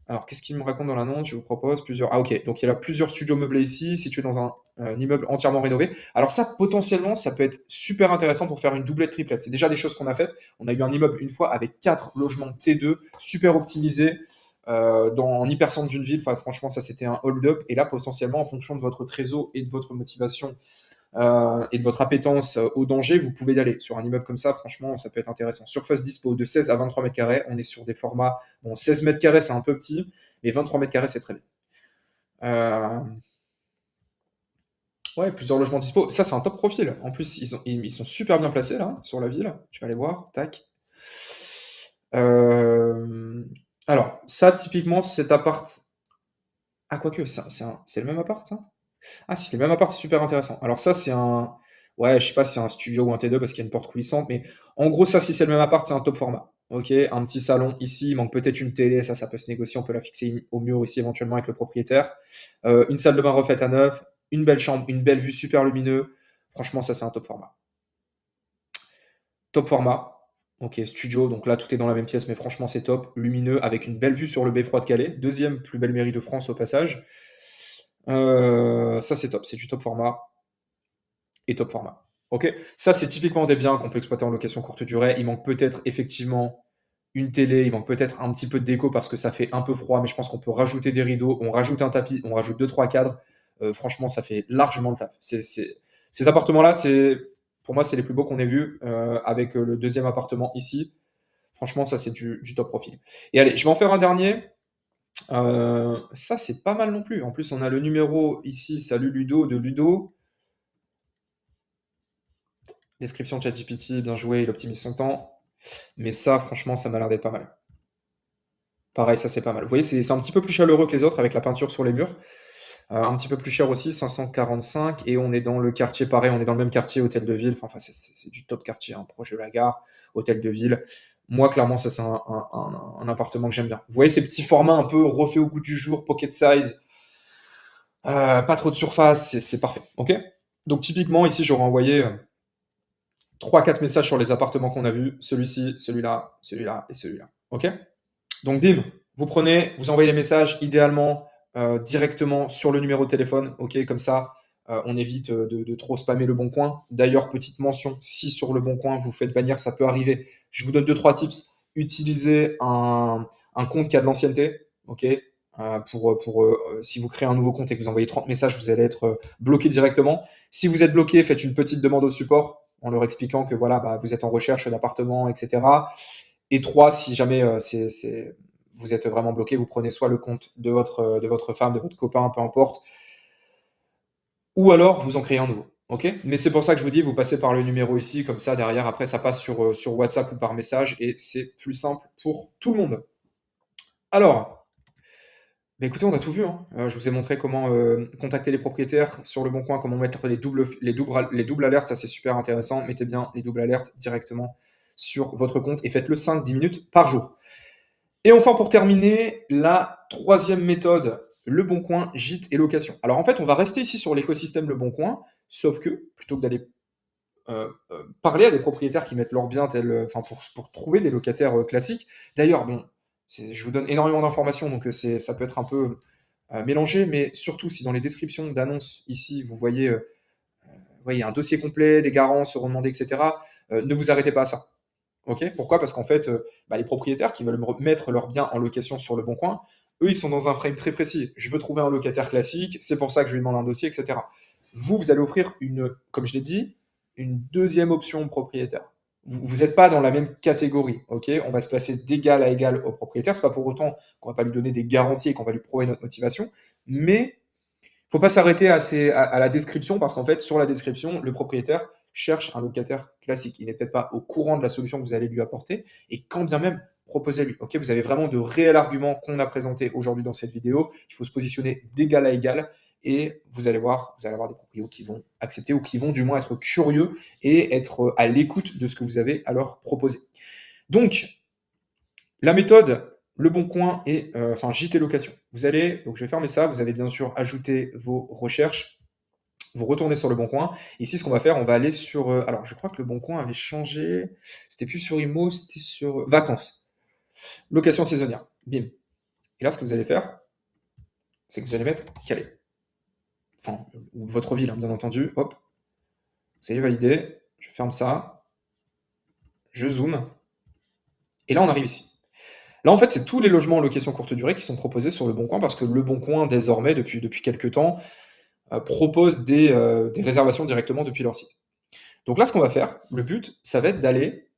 Alors, qu'est-ce qu'il me raconte dans l'annonce? Je vous propose plusieurs. Ah, ok. Donc, il y a plusieurs studios meublés ici, situés dans un immeuble entièrement rénové. Alors, ça, potentiellement, ça peut être super intéressant pour faire une doublette triplette. C'est déjà des choses qu'on a faites. On a eu un immeuble une fois avec 4 logements T2, super optimisés, en hypercentre d'une ville. Enfin, franchement, ça, c'était un hold-up. Et là, potentiellement, en fonction de votre trésor et de votre motivation et de votre appétence au danger, vous pouvez y aller. Sur un immeuble comme ça, franchement, ça peut être intéressant. Surface dispo de 16 à 23 mètres carrés. On est sur des formats. Bon, 16 mètres carrés, c'est un peu petit, mais 23 mètres carrés, c'est très bien. Euh, ouais, plusieurs logements dispo. Ça, c'est un top profil. En plus, ils sont super bien placés là, sur la ville. Je vais aller voir. Tac. Euh, alors, ça, typiquement, cet appart. Ah, quoique, c'est le même appart, ça? Ah, si c'est le même appart, c'est super intéressant. Alors, ça, c'est un. Ouais, je sais pas si c'est un studio ou un T2 parce qu'il y a une porte coulissante, mais en gros, ça, si c'est le même appart, c'est un top format. Ok, un petit salon ici, il manque peut-être une télé, ça peut se négocier, on peut la fixer au mur aussi éventuellement avec le propriétaire. Une salle de bain refaite à neuf, une belle chambre, une belle vue super lumineux. Franchement, ça, c'est un top format. Top format. Ok, studio, donc là, tout est dans la même pièce, mais franchement, c'est top. Lumineux, avec une belle vue sur le beffroi de Calais. Deuxième plus belle mairie de France au passage. Ça, c'est top, c'est du top format et top format. Ok, ça c'est typiquement des biens qu'on peut exploiter en location courte durée. Il manque peut-être effectivement une télé, il manque peut-être un petit peu de déco parce que ça fait un peu froid, mais je pense qu'on peut rajouter des rideaux, on rajoute un tapis, on rajoute deux trois cadres. Franchement, ça fait largement le taf. Ces appartements-là, pour moi, c'est les plus beaux qu'on ait vus avec le deuxième appartement ici. Franchement, ça c'est du top profil. Et allez, je vais en faire un dernier. Ça, c'est pas mal non plus. En plus, on a le numéro ici, salut Ludo, de Ludo. Description de ChatGPT, bien joué, il optimise son temps. Mais ça, franchement, ça m'a l'air d'être pas mal. Pareil, ça c'est pas mal. Vous voyez, c'est un petit peu plus chaleureux que les autres avec la peinture sur les murs. Un petit peu plus cher aussi, 545. Et on est dans le quartier pareil, on est dans le même quartier, hôtel de ville. Enfin, c'est du top quartier, hein, proche de la gare, hôtel de ville. Moi, clairement, ça c'est un appartement que j'aime bien. Vous voyez ces petits formats un peu refaits au goût du jour, pocket size, pas trop de surface, c'est parfait. Ok. Donc typiquement, ici, j'aurais envoyé 3-4 messages sur les appartements qu'on a vus, celui-ci, celui-là, celui-là et celui-là. Ok. Donc bim, vous prenez, vous envoyez les messages, idéalement directement sur le numéro de téléphone, ok, comme ça on évite de trop spammer le bon coin. D'ailleurs, petite mention, si sur le bon coin vous faites bannir, ça peut arriver. Je vous donne deux, trois tips. Utilisez un compte qui a de l'ancienneté, ok, si vous créez un nouveau compte et que vous envoyez 30 messages, vous allez être bloqué directement. Si vous êtes bloqué, faites une petite demande au support en leur expliquant que voilà, bah, vous êtes en recherche d'appartement, etc. Et trois, si jamais vous êtes vraiment bloqué, vous prenez soit le compte de votre femme, de votre copain, peu importe, ou alors vous en créez un nouveau. Ok. Mais c'est pour ça que je vous dis, vous passez par le numéro ici, comme ça derrière, après ça passe sur WhatsApp ou par message, et c'est plus simple pour tout le monde. Alors, bah écoutez, on a tout vu, hein. Je vous ai montré comment contacter les propriétaires sur le bon coin, comment mettre les doubles alertes, ça c'est super intéressant. Mettez bien les doubles alertes directement sur votre compte et faites-le 5-10 minutes par jour. Et enfin, pour terminer, la troisième méthode, le bon coin, gîte et location. Alors en fait, on va rester ici sur l'écosystème le bon coin, sauf que plutôt que d'aller parler à des propriétaires qui mettent leurs biens enfin pour trouver des locataires classiques. D'ailleurs, bon, je vous donne énormément d'informations, donc ça peut être un peu mélangé, mais surtout si dans les descriptions d'annonces ici, vous voyez un dossier complet, des garants seront demandés, etc., ne vous arrêtez pas à ça. Ok. Pourquoi? Parce qu'en fait, bah, les propriétaires qui veulent mettre leurs biens en location sur le bon coin, eux, ils sont dans un frame très précis. Je veux trouver un locataire classique, c'est pour ça que je lui demande un dossier, etc. Vous allez offrir comme je l'ai dit, une deuxième option au propriétaire. Vous n'êtes pas dans la même catégorie, ok? On va se placer d'égal à égal au propriétaire. C'est pas pour autant qu'on va pas lui donner des garanties et qu'on va lui prouver notre motivation, mais faut pas s'arrêter à la description parce qu'en fait, sur la description, le propriétaire cherche un locataire classique. Il n'est peut-être pas au courant de la solution que vous allez lui apporter et quand bien même, proposez-lui. Ok, vous avez vraiment de réels arguments qu'on a présentés aujourd'hui dans cette vidéo. Il faut se positionner d'égal à égal et vous allez avoir des propriétaires qui vont accepter ou qui vont du moins être curieux et être à l'écoute de ce que vous avez à leur proposer. Donc, la méthode, le bon coin et enfin JT location. Vous allez, donc je vais fermer ça, vous allez bien sûr ajouter vos recherches, vous retournez sur le bon coin. Ici, ce qu'on va faire, on va aller sur. Alors, je crois que le bon coin avait changé. C'était plus sur IMO, c'était sur vacances. Location saisonnière. Bim. Et là, ce que vous allez faire, c'est que vous allez mettre Calais. Enfin, ou votre ville, hein, bien entendu. Hop. Vous allez valider. Je ferme ça. Je zoome. Et là, on arrive ici. Là, en fait, c'est tous les logements en location courte durée qui sont proposés sur le Bon Coin parce que le Bon Coin, désormais, depuis quelques temps, propose des réservations directement depuis leur site. Donc là, ce qu'on va faire, le but, ça va être d'aller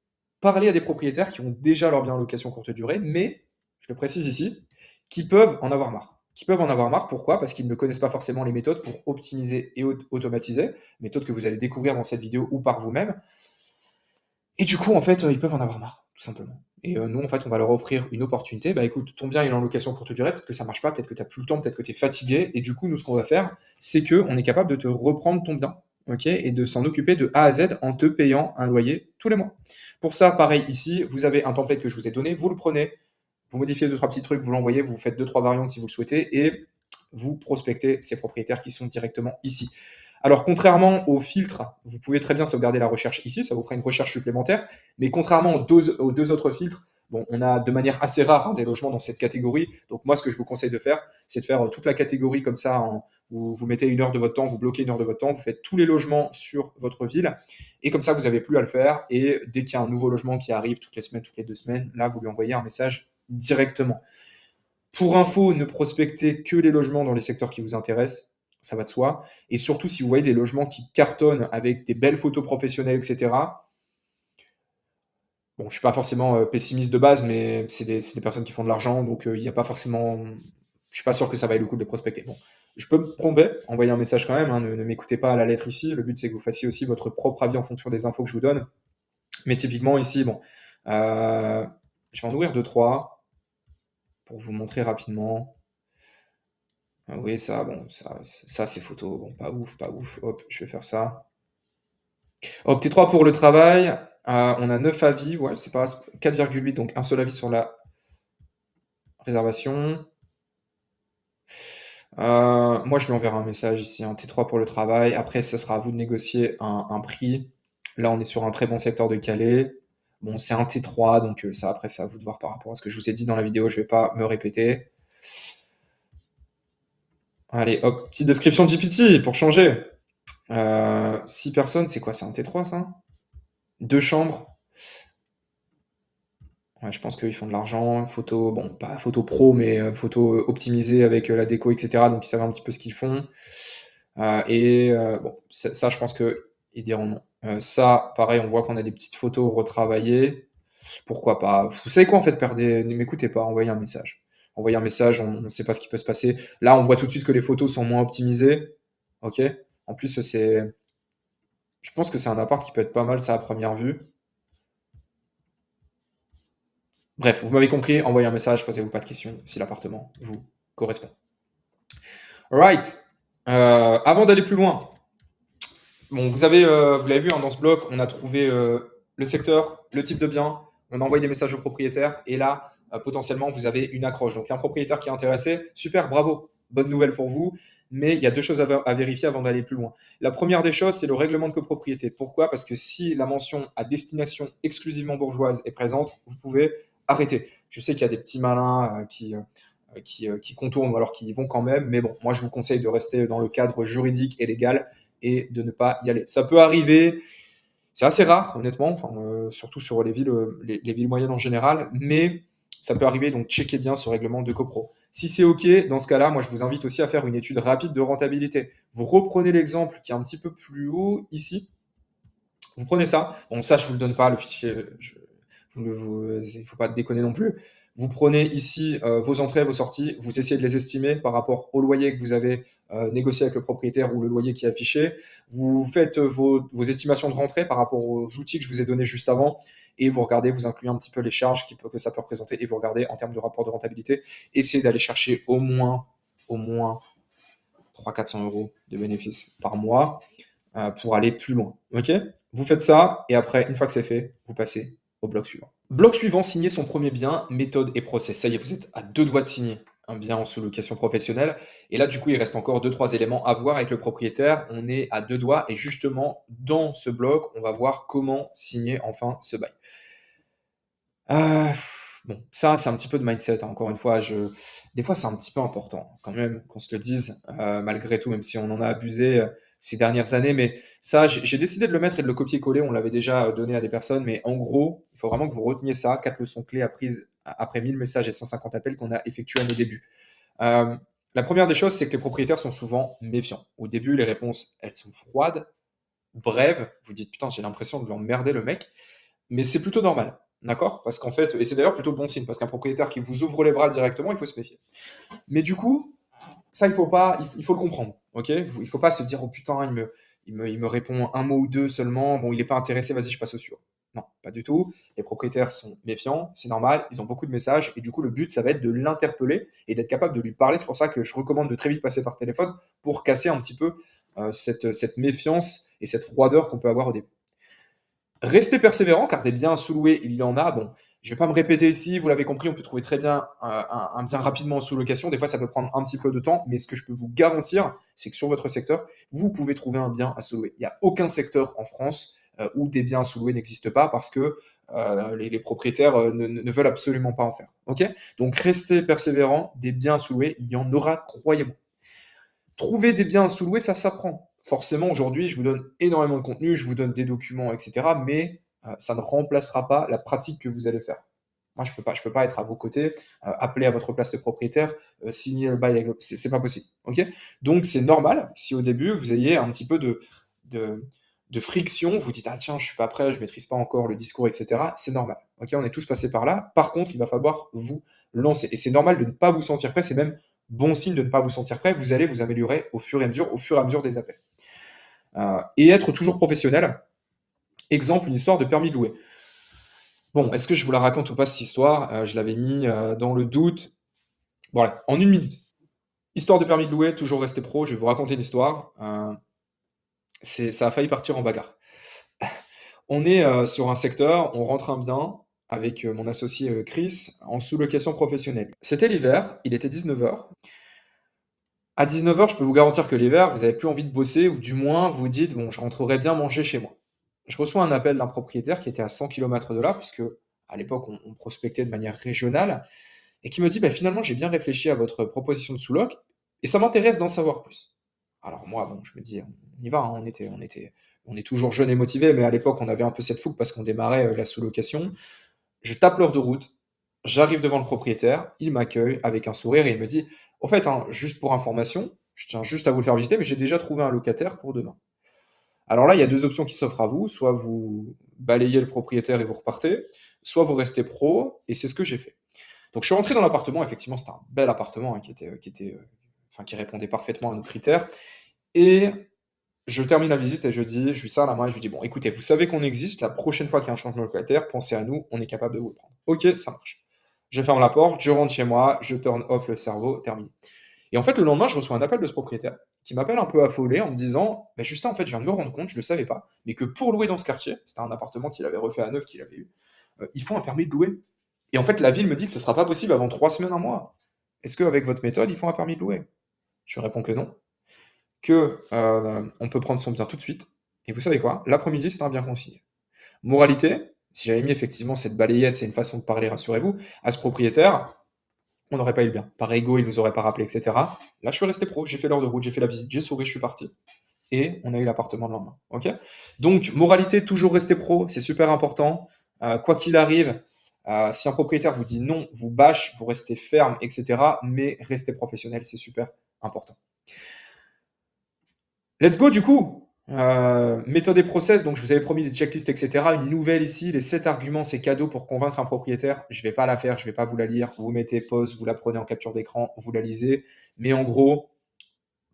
parler à des propriétaires qui ont déjà leur bien en location courte durée, mais, je le précise ici, qui peuvent en avoir marre. Qui peuvent en avoir marre, pourquoi? Parce qu'ils ne connaissent pas forcément les méthodes pour optimiser et automatiser, méthodes que vous allez découvrir dans cette vidéo ou par vous-même. Et du coup, en fait, ils peuvent en avoir marre, tout simplement. Et nous, en fait, on va leur offrir une opportunité. Bah écoute, ton bien il est en location courte durée, peut-être que ça marche pas, peut-être que tu n'as plus le temps, peut-être que tu es fatigué. Et du coup, nous, ce qu'on va faire, c'est qu'on est capable de te reprendre ton bien ok, et de s'en occuper de A à Z en te payant un loyer tous les mois. Pour ça, pareil ici, vous avez un template que je vous ai donné, vous le prenez, vous modifiez deux, trois petits trucs, vous l'envoyez, vous faites deux, trois variantes si vous le souhaitez, et vous prospectez ces propriétaires qui sont directement ici. Alors, contrairement au filtre, vous pouvez très bien sauvegarder la recherche ici, ça vous fera une recherche supplémentaire, mais contrairement aux deux autres filtres, bon, on a de manière assez rare des logements dans cette catégorie, donc moi, ce que je vous conseille de faire, c'est de faire toute la catégorie comme ça, vous mettez une heure de votre temps, vous bloquez une heure de votre temps, vous faites tous les logements sur votre ville, et comme ça, vous n'avez plus à le faire, et dès qu'il y a un nouveau logement qui arrive toutes les semaines, toutes les 2 semaines, là, vous lui envoyez un message directement. Pour info, ne prospectez que les logements dans les secteurs qui vous intéressent, ça va de soi. Et surtout, si vous voyez des logements qui cartonnent avec des belles photos professionnelles, etc. Bon, je ne suis pas forcément pessimiste de base, mais c'est des personnes qui font de l'argent, donc il n'y a pas forcément. Je ne suis pas sûr que ça vaille le coup de les prospecter. Bon, je peux me tromper, envoyer un message quand même, hein, ne m'écoutez pas à la lettre ici. Le but, c'est que vous fassiez aussi votre propre avis en fonction des infos que je vous donne. Mais typiquement, ici, bon, euh, je vais en ouvrir deux, trois pour vous montrer rapidement. Ah oui, ça, bon, ça c'est photo. Bon, pas ouf, pas ouf. Hop, je vais faire ça. Hop, T3 pour le travail. On a 9 avis. Ouais, c'est pas 4,8, donc un seul avis sur la réservation. Moi, je lui enverrai un message ici, un T3 pour le travail. Après, ça sera à vous de négocier un prix. Là, on est sur un très bon secteur de Calais. Bon, c'est un T3, donc ça, après, c'est à vous de voir par rapport à ce que je vous ai dit dans la vidéo. Je vais pas me répéter. Allez, hop, petite description de GPT pour changer. 6 personnes, c'est quoi? C'est un T3 ça? Deux chambres. Ouais, je pense qu'ils font de l'argent. Photo, bon, pas photo pro, mais photo optimisée avec la déco, etc. Donc ils savent un petit peu ce qu'ils font. Bon, ça, je pense qu'ils diront non. Ça, pareil, on voit qu'on a des petites photos retravaillées. Pourquoi pas? Vous savez quoi en fait, perdez, ne m'écoutez pas, envoyez un message. Envoyez un message, on ne sait pas ce qui peut se passer. Là, on voit tout de suite que les photos sont moins optimisées. Ok? En plus, je pense que c'est un appart qui peut être pas mal, ça, à première vue. Bref, vous m'avez compris, envoyez un message, posez-vous pas de questions si l'appartement vous correspond. Alright. Avant d'aller plus loin, bon, vous l'avez vu hein, dans ce bloc, on a trouvé le secteur, le type de bien, on a envoyé des messages au propriétaire, et là, potentiellement, vous avez une accroche. Donc, il y a un propriétaire qui est intéressé, super, bravo, bonne nouvelle pour vous, mais il y a deux choses à vérifier avant d'aller plus loin. La première des choses, c'est le règlement de copropriété. Pourquoi? Parce que si la mention à destination exclusivement bourgeoise est présente, vous pouvez arrêter. Je sais qu'il y a des petits malins qui contournent ou alors qui y vont quand même, mais bon, moi je vous conseille de rester dans le cadre juridique et légal et de ne pas y aller. Ça peut arriver, c'est assez rare, honnêtement, enfin, surtout sur les villes, les villes moyennes en général, mais ça peut arriver, donc checkez bien ce règlement de copro. Si c'est OK, dans ce cas-là, moi je vous invite aussi à faire une étude rapide de rentabilité. Vous reprenez l'exemple qui est un petit peu plus haut ici. Vous prenez ça. Bon, ça, je vous le donne pas, le fichier. Il ne faut pas déconner non plus. Vous prenez ici vos entrées, vos sorties, vous essayez de les estimer par rapport au loyer que vous avez négocié avec le propriétaire ou le loyer qui est affiché. Vous faites vos estimations de rentrée par rapport aux outils que je vous ai donnés juste avant et vous regardez, vous incluez un petit peu les charges que ça peut représenter et vous regardez en termes de rapport de rentabilité. Essayez d'aller chercher au moins 300-400 euros de bénéfices par mois pour aller plus loin. Ok? Vous faites ça et après, une fois que c'est fait, vous passez au bloc suivant. Bloc suivant, signer son premier bien, méthode et process. Ça y est, vous êtes à deux doigts de signer un bien en sous-location professionnelle. Et là, du coup, il reste encore deux, trois éléments à voir avec le propriétaire. On est à deux doigts et justement, dans ce bloc, on va voir comment signer enfin ce bail. Bon, ça, c'est un petit peu de mindset, hein. Encore une fois, des fois, c'est un petit peu important quand même qu'on se le dise, malgré tout, même si on en a abusé ces dernières années. Mais ça, j'ai décidé de le mettre et de le copier-coller. On l'avait déjà donné à des personnes, mais en gros, il faut vraiment que vous reteniez ça. 4 leçons clés apprises après 1000 messages et 150 appels qu'on a effectués à nos débuts. Euh, la première des choses, c'est que les propriétaires sont souvent méfiants. Au début, les réponses, elles sont froides, brèves. Vous dites, putain, j'ai l'impression de l'emmerder le mec. Mais c'est plutôt normal. D'accord? Parce qu'en fait, et c'est d'ailleurs plutôt bon signe, parce qu'un propriétaire qui vous ouvre les bras directement, il faut se méfier. Mais du coup, ça, il faut pas, il faut le comprendre. Ok? Il faut pas se dire, oh putain, il me répond un mot ou deux seulement, bon, il n'est pas intéressé, vas-y, je passe au suivant. Non, pas du tout. Les propriétaires sont méfiants, c'est normal, ils ont beaucoup de messages, et du coup, le but, ça va être de l'interpeller et d'être capable de lui parler. C'est pour ça que je recommande de très vite passer par téléphone pour casser un petit peu cette méfiance et cette froideur qu'on peut avoir au début. Restez persévérant car des biens à sous-louer, il y en a. Bon, je vais pas me répéter ici, vous l'avez compris, on peut trouver très bien un bien rapidement en sous-location. Des fois, ça peut prendre un petit peu de temps, mais ce que je peux vous garantir, c'est que sur votre secteur, vous pouvez trouver un bien à sous-louer. Il n'y a aucun secteur en France où des biens à sous-louer n'existent pas parce que les propriétaires ne veulent absolument pas en faire. Ok. Donc, restez persévérant, des biens à sous-louer, il y en aura, croyez-moi. Trouver des biens à sous-louer, ça s'apprend. Forcément, aujourd'hui, je vous donne énormément de contenu, je vous donne des documents, etc. Mais ça ne remplacera pas la pratique que vous allez faire. Moi, je peux pas être à vos côtés, appeler à votre place de propriétaire, signer le bail, c'est pas possible. Ok. Donc, c'est normal si au début vous ayez un petit peu de, de friction, vous dites ah tiens, je suis pas prêt, je maîtrise pas encore le discours, etc. C'est normal. Ok, on est tous passés par là. Par contre, il va falloir vous lancer. Et c'est normal de ne pas vous sentir prêt. C'est même bon signe de ne pas vous sentir prêt, vous allez vous améliorer au fur et à mesure des appels. Et être toujours professionnel. Exemple, une histoire de permis de louer. Bon, est-ce que je vous la raconte ou pas cette histoire? Je l'avais mis dans le doute. Voilà, en une minute. Histoire de permis de louer, toujours rester pro, je vais vous raconter l'histoire. Ça a failli partir en bagarre. On est sur un secteur, on rentre un bien avec mon associé Chris en sous-location professionnelle. C'était l'hiver, il était 19h. À 19h, je peux vous garantir que l'hiver, vous avez plus envie de bosser, ou du moins, vous vous dites, bon, je rentrerai bien manger chez moi. Je reçois un appel d'un propriétaire qui était à 100 km de là, puisque à l'époque, on prospectait de manière régionale, et qui me dit, bah, finalement, j'ai bien réfléchi à votre proposition de sous-loc, et ça m'intéresse d'en savoir plus. Alors moi, bon, je me dis, on y va, hein, on est toujours jeune et motivé, mais à l'époque, on avait un peu cette fougue parce qu'on démarrait la sous-location. Je tape l'heure de route, j'arrive devant le propriétaire, il m'accueille avec un sourire et il me dit, au fait, hein, juste pour information, je tiens juste à vous le faire visiter, mais j'ai déjà trouvé un locataire pour demain. Alors là, il y a deux options qui s'offrent à vous, soit vous balayez le propriétaire et vous repartez, soit vous restez pro, et c'est ce que j'ai fait. Donc je suis rentré dans l'appartement, effectivement c'était un bel appartement hein, enfin, qui répondait parfaitement à nos critères, et je termine la visite et je lui sers la main et je lui dis, bon, écoutez, vous savez qu'on existe, la prochaine fois qu'il y a un changement de locataire, pensez à nous, on est capable de vous le prendre. Ok, ça marche. Je ferme la porte, je rentre chez moi, je turn off le cerveau, terminé. Et en fait, le lendemain, je reçois un appel de ce propriétaire qui m'appelle un peu affolé en me disant, bah, Justin, en fait, je viens de me rendre compte, je ne le savais pas, mais que pour louer dans ce quartier, c'était un appartement qu'il avait refait à neuf, qu'il avait eu, il faut un permis de louer. Et en fait, la ville me dit que ce ne sera pas possible avant 3 semaines, un mois. Est-ce qu'avec votre méthode, il faut un permis de louer? Je réponds que non, que on peut prendre son bien tout de suite. Et vous savez quoi? L'après-midi, c'est un bien consigné. Moralité, si j'avais mis effectivement cette balayette, c'est une façon de parler, rassurez-vous, à ce propriétaire, on n'aurait pas eu le bien. Par ego, il nous aurait pas rappelé, etc. Là, je suis resté pro, j'ai fait l'heure de route, j'ai fait la visite, j'ai souri, je suis parti. Et on a eu l'appartement le lendemain. Ok. Donc, moralité, toujours rester pro, c'est super important. Quoi qu'il arrive, si un propriétaire vous dit non, vous bâche, vous restez ferme, etc. Mais restez professionnel, c'est super important. Let's go du coup. Méthode et process, donc je vous avais promis des checklists, etc. Une nouvelle ici, les 7 arguments, c'est cadeau pour convaincre un propriétaire. Je vais pas la faire, je vais pas vous la lire. Vous mettez pause, vous la prenez en capture d'écran, vous la lisez. Mais en gros,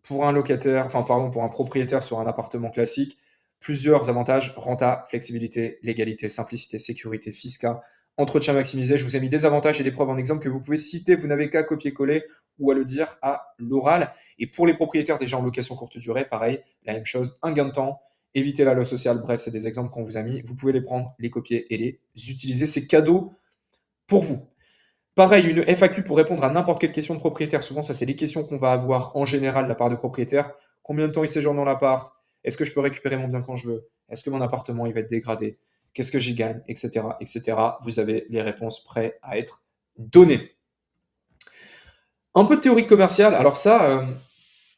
pour un locataire, enfin pardon, pour un propriétaire sur un appartement classique, plusieurs avantages, renta, flexibilité, légalité, simplicité, sécurité, fiscal, entretien maximisé. Je vous ai mis des avantages et des preuves en exemple que vous pouvez citer, vous n'avez qu'à copier-coller ou à le dire à l'oral. Et pour les propriétaires déjà en location courte durée, pareil, la même chose, un gain de temps, éviter la loi sociale, bref, c'est des exemples qu'on vous a mis. Vous pouvez les prendre, les copier et les utiliser. C'est cadeau pour vous. Pareil, une FAQ pour répondre à n'importe quelle question de propriétaire. Souvent, ça, c'est les questions qu'on va avoir en général de la part de propriétaires. Combien de temps il séjourne dans l'appart? Est-ce que je peux récupérer mon bien quand je veux? Est-ce que mon appartement, il va être dégradé? Qu'est-ce que j'y gagne? Etc., etc. Vous avez les réponses prêtes à être données. Un peu de théorie commerciale. Alors ça,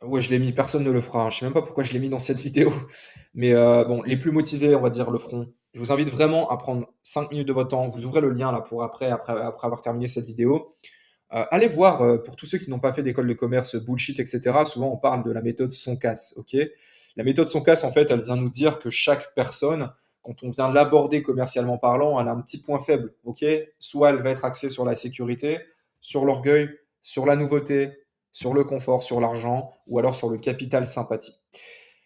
ouais, je l'ai mis, personne ne le fera, hein. Je sais même pas pourquoi je l'ai mis dans cette vidéo. Mais bon, les plus motivés, on va dire, le feront. Je vous invite vraiment à prendre 5 minutes de votre temps. Vous ouvrez le lien là pour après avoir terminé cette vidéo. Allez voir, pour tous ceux qui n'ont pas fait d'école de commerce, bullshit, etc. Souvent, on parle de la méthode Soncas, ok? La méthode Soncas, en fait, elle vient nous dire que chaque personne, quand on vient l'aborder commercialement parlant, elle a un petit point faible, ok? Soit elle va être axée sur la sécurité, sur l'orgueil, sur la nouveauté, sur le confort, sur l'argent, ou alors sur le capital sympathie.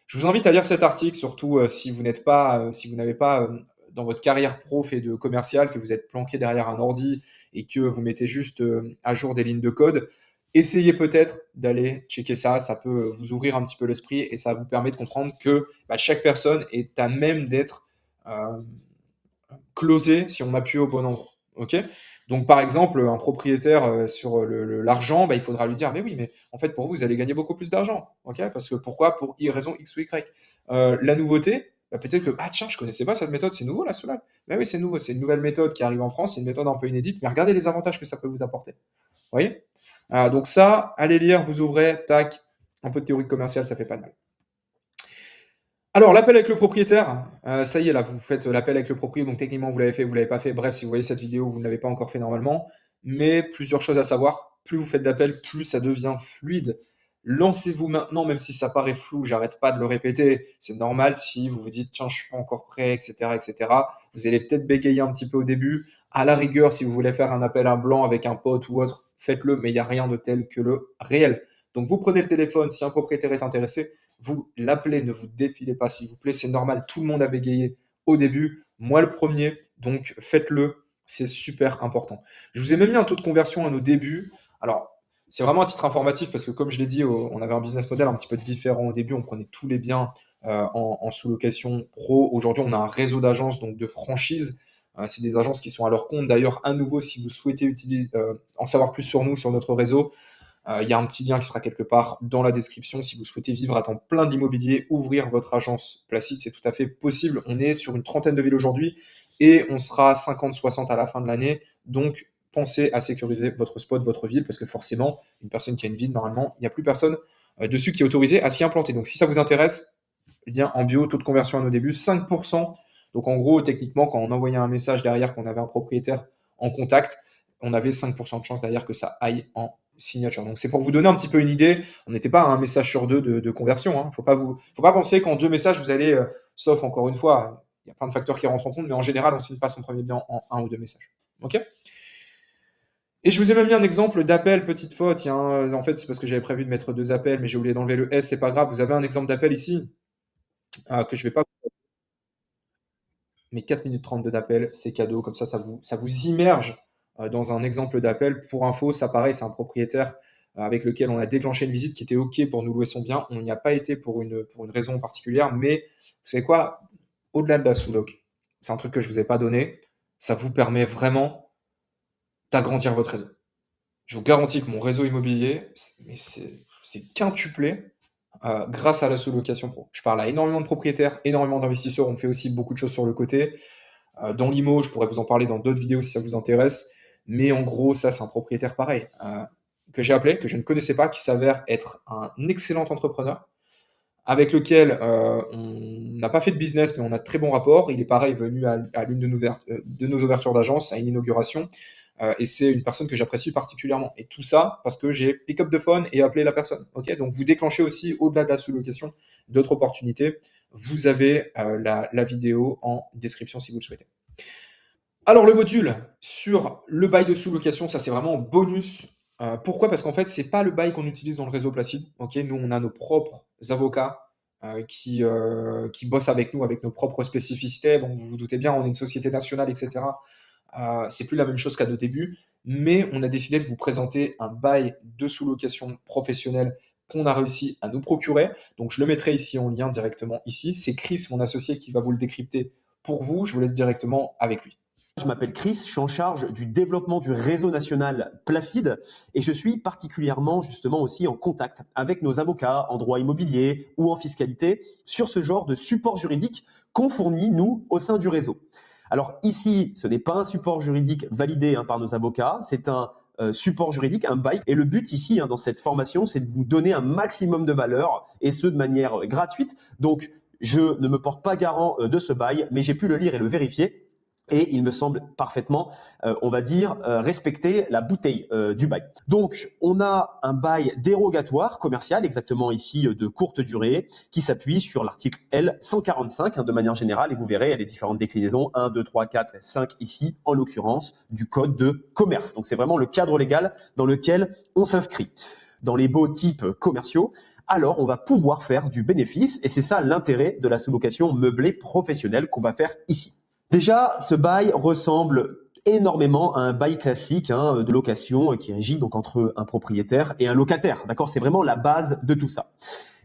Je vous invite à lire cet article, surtout si vous n'êtes pas, si vous n'avez pas dans votre carrière pro fait de commercial, que vous êtes planqué derrière un ordi et que vous mettez juste à jour des lignes de code. essayez peut-être d'aller checker ça, ça peut vous ouvrir un petit peu l'esprit et ça vous permet de comprendre que chaque personne est à même d'être euh, closée si on appuie au bon endroit. Ok. Donc par exemple, un propriétaire sur l'argent, il faudra lui dire, mais oui, mais en fait pour vous, vous allez gagner beaucoup plus d'argent. Ok. Parce que pourquoi? Pour raison X ou Y. La nouveauté, peut-être que, ah tiens, je connaissais pas cette méthode, c'est nouveau là, cela. Mais oui, c'est nouveau, c'est une nouvelle méthode qui arrive en France, c'est une méthode un peu inédite, mais regardez les avantages que ça peut vous apporter. Vous voyez? Donc ça, allez lire, vous ouvrez, tac, un peu de théorie commerciale, ça fait pas de mal. Alors, l'appel avec le propriétaire, ça y est, là, vous faites l'appel avec le propriétaire, donc techniquement, vous l'avez fait, vous l'avez pas fait. Bref, si vous voyez cette vidéo, vous ne l'avez pas encore fait normalement. Mais plusieurs choses à savoir. Plus vous faites d'appels, plus ça devient fluide. Lancez-vous maintenant, même si ça paraît flou, j'arrête pas de le répéter. C'est normal si vous vous dites, tiens, je suis pas encore prêt, etc., etc. Vous allez peut-être bégayer un petit peu au début. À la rigueur, si vous voulez faire un appel à blanc avec un pote ou autre, faites-le, mais il n'y a rien de tel que le réel. Donc, vous prenez le téléphone, si un propriétaire est intéressé, vous l'appelez, ne vous défilez pas, s'il vous plaît, c'est normal, tout le monde a bégayé au début, moi le premier, donc faites-le, c'est super important. Je vous ai même mis un taux de conversion à nos débuts. Alors, c'est vraiment un titre informatif parce que comme je l'ai dit, on avait un business model un petit peu différent au début, on prenait tous les biens en sous-location pro. Aujourd'hui, on a un réseau d'agences, donc de franchises. C'est des agences qui sont à leur compte. D'ailleurs, à nouveau, si vous souhaitez en savoir plus sur nous, sur notre réseau, il y a un petit lien qui sera quelque part dans la description. Si vous souhaitez vivre à temps plein de l'immobilier, ouvrir votre agence Placide, c'est tout à fait possible. On est sur une trentaine de villes aujourd'hui et on sera 50-60 à la fin de l'année. Donc, pensez à sécuriser votre spot, votre ville, parce que forcément, une personne qui a une ville, normalement, il n'y a plus personne dessus qui est autorisé à s'y implanter. Donc, si ça vous intéresse, lien en bio, taux de conversion à nos débuts, 5%. Donc, en gros, techniquement, quand on envoyait un message derrière qu'on avait un propriétaire en contact, on avait 5% de chance derrière que ça aille en signature. Donc c'est pour vous donner un petit peu une idée. On n'était pas à un message sur deux de conversion. Hein. Faut pas penser qu'en deux messages vous allez, sauf encore une fois, il y a plein de facteurs qui rentrent en compte, mais en général on signe pas son premier bien en un ou deux messages. Ok. Et je vous ai même mis un exemple d'appel, petite faute. En fait, c'est parce que j'avais prévu de mettre deux appels, mais j'ai oublié d'enlever le S, c'est pas grave. Vous avez un exemple d'appel ici, que je vais pas. Mais 4 minutes 32 d'appel, c'est cadeau. Comme ça vous immerge dans un exemple d'appel. Pour info, ça pareil, c'est un propriétaire avec lequel on a déclenché une visite qui était OK pour nous louer son bien. On n'y a pas été pour une raison particulière, mais vous savez quoi? Au-delà de la sous-loc, c'est un truc que je vous ai pas donné. Ça vous permet vraiment d'agrandir votre réseau. Je vous garantis que mon réseau immobilier, c'est quintuplé grâce à la sous-location pro. Je parle à énormément de propriétaires, énormément d'investisseurs. On fait aussi beaucoup de choses sur le côté. Dans l'IMO, je pourrais vous en parler dans d'autres vidéos si ça vous intéresse. Mais en gros, ça, c'est un propriétaire pareil, que j'ai appelé, que je ne connaissais pas, qui s'avère être un excellent entrepreneur, avec lequel on n'a pas fait de business, mais on a de très bons rapports. Il est pareil venu à l'une de nos ouvertures d'agence, à une inauguration. Et c'est une personne que j'apprécie particulièrement. Et tout ça parce que j'ai pick up the phone et appelé la personne. Ok, donc vous déclenchez aussi, au-delà de la sous-location, d'autres opportunités. Vous avez la vidéo en description si vous le souhaitez. Alors le module sur le bail de sous-location, ça c'est vraiment un bonus. Pourquoi? Parce qu'en fait, c'est pas le bail qu'on utilise dans le réseau Placide. Ok, nous on a nos propres avocats qui bossent avec nous, avec nos propres spécificités. Bon, vous vous doutez bien, on est une société nationale, etc. C'est plus la même chose qu'à nos débuts, mais on a décidé de vous présenter un bail de sous-location professionnel qu'on a réussi à nous procurer. Donc je le mettrai ici en lien directement ici. C'est Chris, mon associé, qui va vous le décrypter pour vous. Je vous laisse directement avec lui. Je m'appelle Chris, je suis en charge du développement du réseau national Placide et je suis particulièrement justement aussi en contact avec nos avocats en droit immobilier ou en fiscalité sur ce genre de support juridique qu'on fournit nous au sein du réseau. Alors ici, ce n'est pas un support juridique validé par nos avocats, c'est un support juridique, un bail. Et le but ici, dans cette formation, c'est de vous donner un maximum de valeur et ce de manière gratuite. Donc, je ne me porte pas garant de ce bail, mais j'ai pu le lire et le vérifier. Et il me semble parfaitement, on va dire, respecter la bouteille du bail. Donc, on a un bail dérogatoire commercial, exactement ici, de courte durée, qui s'appuie sur l'article L145 de manière générale. Et vous verrez, il y a les différentes déclinaisons, 1, 2, 3, 4, 5 ici, en l'occurrence, du code de commerce. Donc, c'est vraiment le cadre légal dans lequel on s'inscrit. Dans les beaux types commerciaux, alors on va pouvoir faire du bénéfice. Et c'est ça l'intérêt de la sous-location meublée professionnelle qu'on va faire ici. Déjà, ce bail ressemble énormément à un bail classique de location qui régit donc entre un propriétaire et un locataire. D'accord, c'est vraiment la base de tout ça.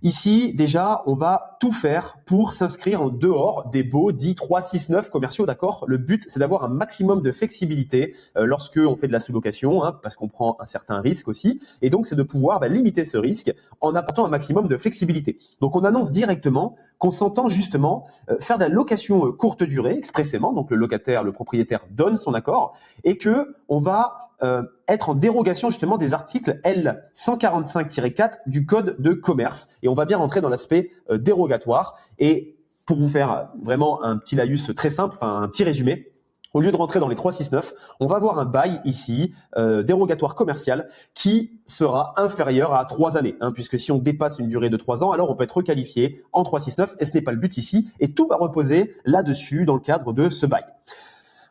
Ici, déjà, on va tout faire pour s'inscrire en dehors des baux dits 369 commerciaux, d'accord? Le but, c'est d'avoir un maximum de flexibilité lorsque on fait de la sous-location, parce qu'on prend un certain risque aussi. Et donc, c'est de pouvoir limiter ce risque en apportant un maximum de flexibilité. Donc, on annonce directement qu'on s'entend justement faire de la location courte durée expressément. Donc, le locataire, le propriétaire donne son accord et que on va être en dérogation justement des articles L145-4 du Code de commerce. Et on va bien rentrer dans l'aspect dérogatoire. Et pour vous faire vraiment un petit laïus très simple, enfin un petit résumé, au lieu de rentrer dans les 369, on va avoir un bail ici, dérogatoire commercial, qui sera inférieur à 3 années. Puisque si on dépasse une durée de 3 ans, alors on peut être requalifié en 369 et ce n'est pas le but ici. Et tout va reposer là-dessus dans le cadre de ce bail.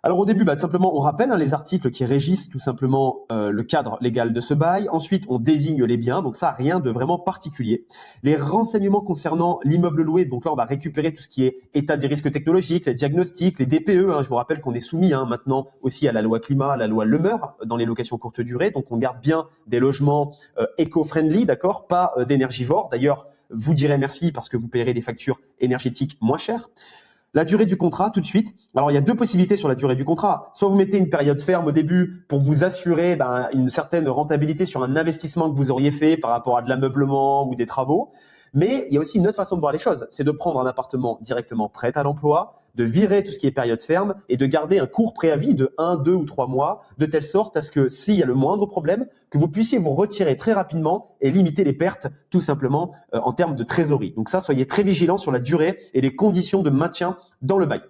Alors au début, tout simplement, on rappelle les articles qui régissent tout simplement le cadre légal de ce bail. Ensuite, on désigne les biens, donc ça, rien de vraiment particulier. Les renseignements concernant l'immeuble loué, donc là, on va récupérer tout ce qui est état des risques technologiques, les diagnostics, les DPE. Je vous rappelle qu'on est soumis maintenant aussi à la loi climat, à la loi Lemeur dans les locations courte durée. Donc on garde bien des logements éco-friendly, d'accord, pas d'énergivores. D'ailleurs, vous direz merci parce que vous payerez des factures énergétiques moins chères. La durée du contrat, tout de suite. Alors, il y a deux possibilités sur la durée du contrat. Soit vous mettez une période ferme au début pour vous assurer une certaine rentabilité sur un investissement que vous auriez fait par rapport à de l'ameublement ou des travaux. Mais il y a aussi une autre façon de voir les choses. C'est de prendre un appartement directement prêt à l'emploi, de virer tout ce qui est période ferme et de garder un court préavis de 1, 2 ou 3 mois, de telle sorte à ce que s'il y a le moindre problème, que vous puissiez vous retirer très rapidement et limiter les pertes tout simplement en termes de trésorerie. Donc ça, soyez très vigilants sur la durée et les conditions de maintien dans le bail.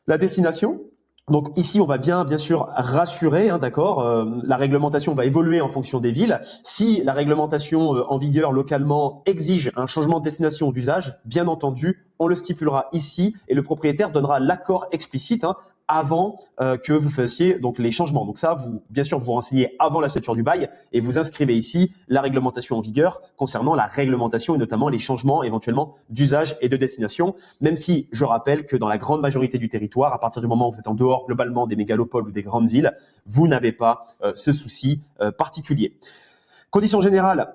La destination. Donc ici, on va bien sûr rassurer, d'accord. La réglementation va évoluer en fonction des villes. Si la réglementation en vigueur localement exige un changement de destination ou d'usage, bien entendu, on le stipulera ici et le propriétaire donnera l'accord explicite avant que vous fassiez donc les changements. Donc ça, bien sûr, vous renseignez avant la signature du bail et vous inscrivez ici la réglementation en vigueur concernant la réglementation et notamment les changements éventuellement d'usage et de destination. Même si je rappelle que dans la grande majorité du territoire, à partir du moment où vous êtes en dehors globalement des mégalopoles ou des grandes villes, vous n'avez pas ce souci particulier. Conditions générales.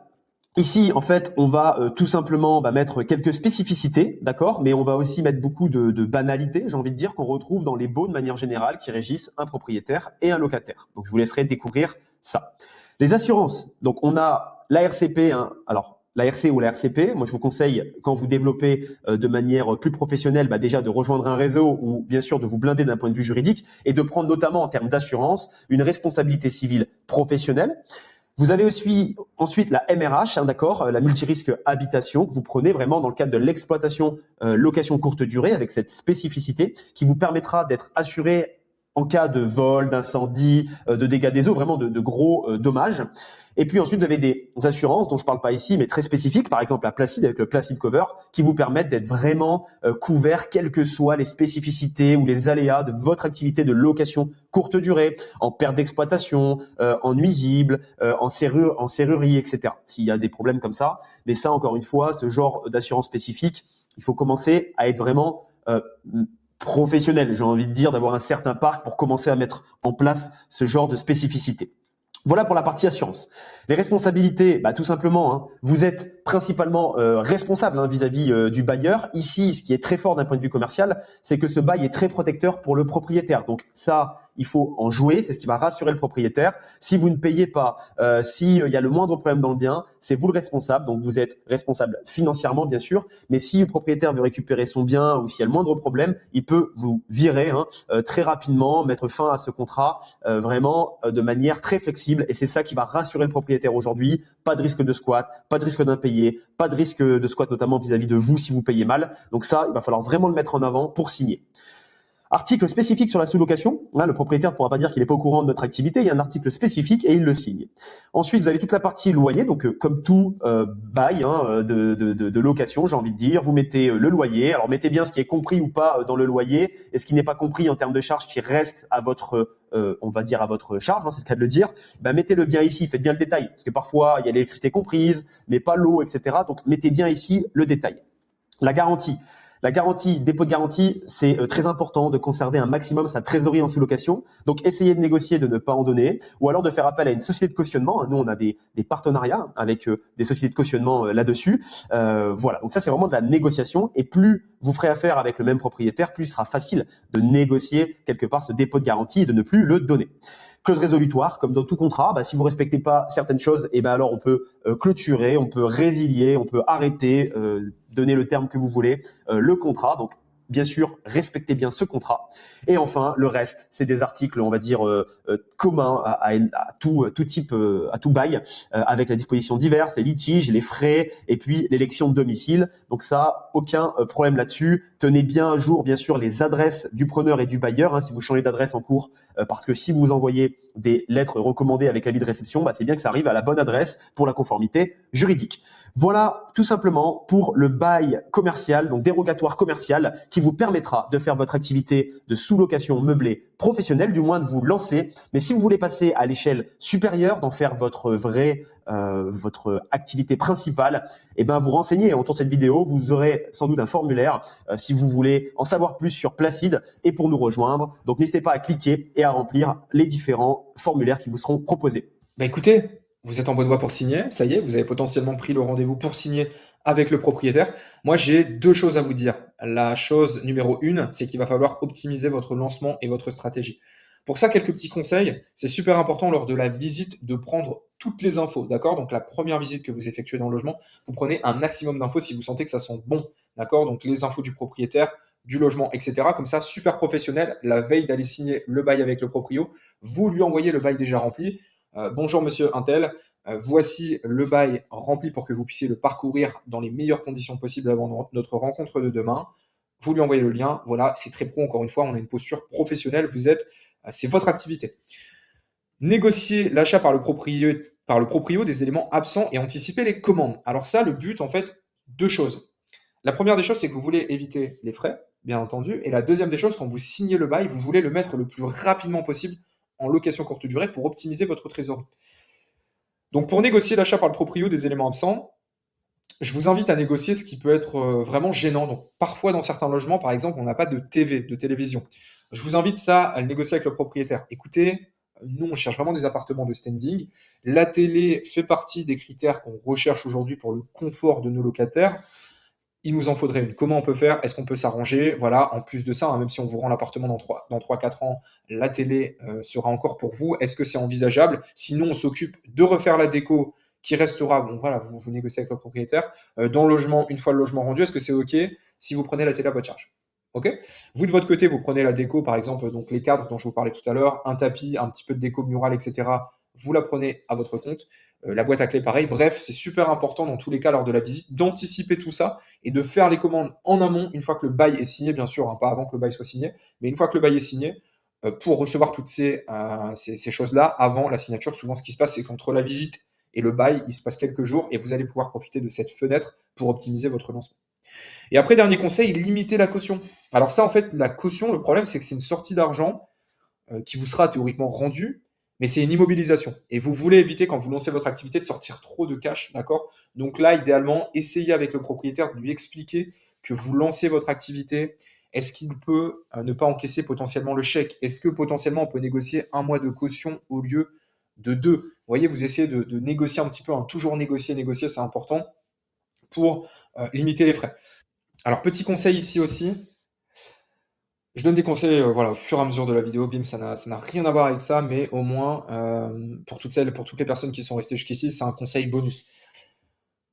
Ici, en fait, on va tout simplement mettre quelques spécificités, d'accord, mais on va aussi mettre beaucoup de banalités, j'ai envie de dire, qu'on retrouve dans les baux de manière générale qui régissent un propriétaire et un locataire. Donc, je vous laisserai découvrir ça. Les assurances. Donc, on a la RCP. Alors, la RC ou la RCP, moi, je vous conseille, quand vous développez de manière plus professionnelle, déjà de rejoindre un réseau ou bien sûr de vous blinder d'un point de vue juridique et de prendre notamment en termes d'assurance une responsabilité civile professionnelle. Vous avez aussi ensuite la MRH, d'accord, la multirisque habitation que vous prenez vraiment dans le cadre de l'exploitation location courte durée avec cette spécificité qui vous permettra d'être assuré en cas de vol, d'incendie, de dégâts des eaux, vraiment de gros dommages. Et puis ensuite, vous avez des assurances dont je parle pas ici, mais très spécifiques, par exemple la Placid avec le Placid Cover, qui vous permettent d'être vraiment couverts, quelles que soient les spécificités ou les aléas de votre activité de location courte durée, en perte d'exploitation, en nuisible, en serrurerie, etc. S'il y a des problèmes comme ça. Mais ça, encore une fois, ce genre d'assurance spécifique, il faut commencer à être vraiment professionnel, j'ai envie de dire, d'avoir un certain parc pour commencer à mettre en place ce genre de spécificité. Voilà pour la partie assurance. Les responsabilités, tout simplement, vous êtes principalement responsable vis-à-vis du bailleur. Ici, ce qui est très fort d'un point de vue commercial, c'est que ce bail est très protecteur pour le propriétaire. Donc ça, il faut en jouer, c'est ce qui va rassurer le propriétaire. Si vous ne payez pas, s'il y a le moindre problème dans le bien, c'est vous le responsable. Donc vous êtes responsable financièrement, bien sûr. Mais si le propriétaire veut récupérer son bien ou s'il y a le moindre problème, il peut vous virer très rapidement, mettre fin à ce contrat vraiment de manière très flexible. Et c'est ça qui va rassurer le propriétaire aujourd'hui. Pas de risque de squat, pas de risque d'impayé, pas de risque de squat notamment vis-à-vis de vous si vous payez mal. Donc ça, il va falloir vraiment le mettre en avant pour signer. Article spécifique sur la sous-location. Le propriétaire ne pourra pas dire qu'il n'est pas au courant de notre activité. Il y a un article spécifique et il le signe. Ensuite, vous avez toute la partie loyer. Donc, comme tout bail de location, j'ai envie de dire, vous mettez le loyer. Alors, mettez bien ce qui est compris ou pas dans le loyer et ce qui n'est pas compris en termes de charges qui reste à votre, on va dire à votre charge, c'est le cas de le dire. Mettez-le bien ici. Faites bien le détail parce que parfois il y a l'électricité comprise, mais pas l'eau, etc. Donc, mettez bien ici le détail. La garantie. La garantie, dépôt de garantie, c'est très important de conserver un maximum sa trésorerie en sous-location. Donc, essayez de négocier de ne pas en donner ou alors de faire appel à une société de cautionnement. Nous, on a des partenariats avec des sociétés de cautionnement là-dessus. Voilà, donc ça, c'est vraiment de la négociation. Et plus vous ferez affaire avec le même propriétaire, plus il sera facile de négocier quelque part ce dépôt de garantie et de ne plus le donner. Clause résolutoire, comme dans tout contrat, si vous respectez pas certaines choses, alors on peut clôturer, on peut résilier, on peut arrêter, donner le terme que vous voulez, le contrat. Donc, bien sûr, respectez bien ce contrat. Et enfin, le reste, c'est des articles, on va dire, communs à tout type, à tout bail, avec la disposition diverse, les litiges, les frais, et puis l'élection de domicile. Donc ça, aucun problème là-dessus. Tenez bien à jour, bien sûr, les adresses du preneur et du bailleur, si vous changez d'adresse en cours, parce que si vous envoyez des lettres recommandées avec avis de réception, c'est bien que ça arrive à la bonne adresse pour la conformité juridique. Voilà tout simplement pour le bail commercial, donc dérogatoire commercial, qui vous permettra de faire votre activité de sous-location meublée professionnelle, du moins de vous lancer. Mais si vous voulez passer à l'échelle supérieure, d'en faire votre votre activité principale, vous renseignez autour de cette vidéo. Vous aurez sans doute un formulaire si vous voulez en savoir plus sur Placide et pour nous rejoindre. Donc n'hésitez pas à cliquer et à remplir les différents formulaires qui vous seront proposés. Écoutez, vous êtes en bonne voie pour signer, ça y est, vous avez potentiellement pris le rendez-vous pour signer avec le propriétaire. Moi, j'ai deux choses à vous dire. La chose numéro 1, c'est qu'il va falloir optimiser votre lancement et votre stratégie. Pour ça, quelques petits conseils. C'est super important lors de la visite de prendre toutes les infos, d'accord? Donc la première visite que vous effectuez dans le logement, vous prenez un maximum d'infos si vous sentez que ça sent bon, d'accord? Donc les infos du propriétaire, du logement, etc. Comme ça, super professionnel, la veille d'aller signer le bail avec le proprio, vous lui envoyez le bail déjà rempli. Bonjour monsieur Intel, voici le bail rempli pour que vous puissiez le parcourir dans les meilleures conditions possibles avant notre rencontre de demain. Vous lui envoyez le lien, voilà, c'est très pro, encore une fois, on a une posture professionnelle, c'est votre activité. Négocier l'achat par le proprio des éléments absents et anticiper les commandes. Alors ça, le but, en fait, deux choses. La première des choses, c'est que vous voulez éviter les frais, bien entendu. Et la deuxième des choses, quand vous signez le bail, vous voulez le mettre le plus rapidement possible en location courte durée pour optimiser votre trésorerie. Donc pour négocier l'achat par le proprio des éléments absents, je vous invite à négocier ce qui peut être vraiment gênant. Donc parfois dans certains logements, par exemple, on n'a pas de TV, de télévision. Je vous invite ça à le négocier avec le propriétaire. Écoutez, nous on cherche vraiment des appartements de standing. La télé fait partie des critères qu'on recherche aujourd'hui pour le confort de nos locataires. Il nous en faudrait une. Comment on peut faire? Est-ce qu'on peut s'arranger? Voilà, en plus de ça, même si on vous rend l'appartement dans 3-4 ans, la télé sera encore pour vous. Est-ce que c'est envisageable? Sinon, on s'occupe de refaire la déco qui restera, bon voilà, vous négociez avec le propriétaire. Dans le logement, une fois le logement rendu, est-ce que c'est OK si vous prenez la télé à votre charge? OK? Vous, de votre côté, vous prenez la déco, par exemple, donc les cadres dont je vous parlais tout à l'heure, un tapis, un petit peu de déco murale, etc. Vous la prenez à votre compte. La boîte à clés, pareil. Bref, c'est super important dans tous les cas lors de la visite d'anticiper tout ça et de faire les commandes en amont, une fois que le bail est signé, bien sûr, pas avant que le bail soit signé, mais une fois que le bail est signé, pour recevoir toutes ces choses-là avant la signature. Souvent, ce qui se passe, c'est qu'entre la visite et le bail, il se passe quelques jours et vous allez pouvoir profiter de cette fenêtre pour optimiser votre lancement. Et après, dernier conseil, limitez la caution. Alors ça, en fait, la caution, le problème, c'est que c'est une sortie d'argent qui vous sera théoriquement rendue, mais c'est une immobilisation. Et vous voulez éviter, quand vous lancez votre activité, de sortir trop de cash, d'accord? Donc là, idéalement, essayez avec le propriétaire de lui expliquer que vous lancez votre activité. Est-ce qu'il peut ne pas encaisser potentiellement le chèque? Est-ce que potentiellement on peut négocier 1 mois de caution au lieu de 2? Vous voyez, vous essayez de négocier un petit peu, toujours négocier, c'est important pour limiter les frais. Alors, petit conseil ici aussi, je donne des conseils voilà, au fur et à mesure de la vidéo, bim, ça n'a rien à voir avec ça, mais au moins, pour toutes les personnes qui sont restées jusqu'ici, c'est un conseil bonus.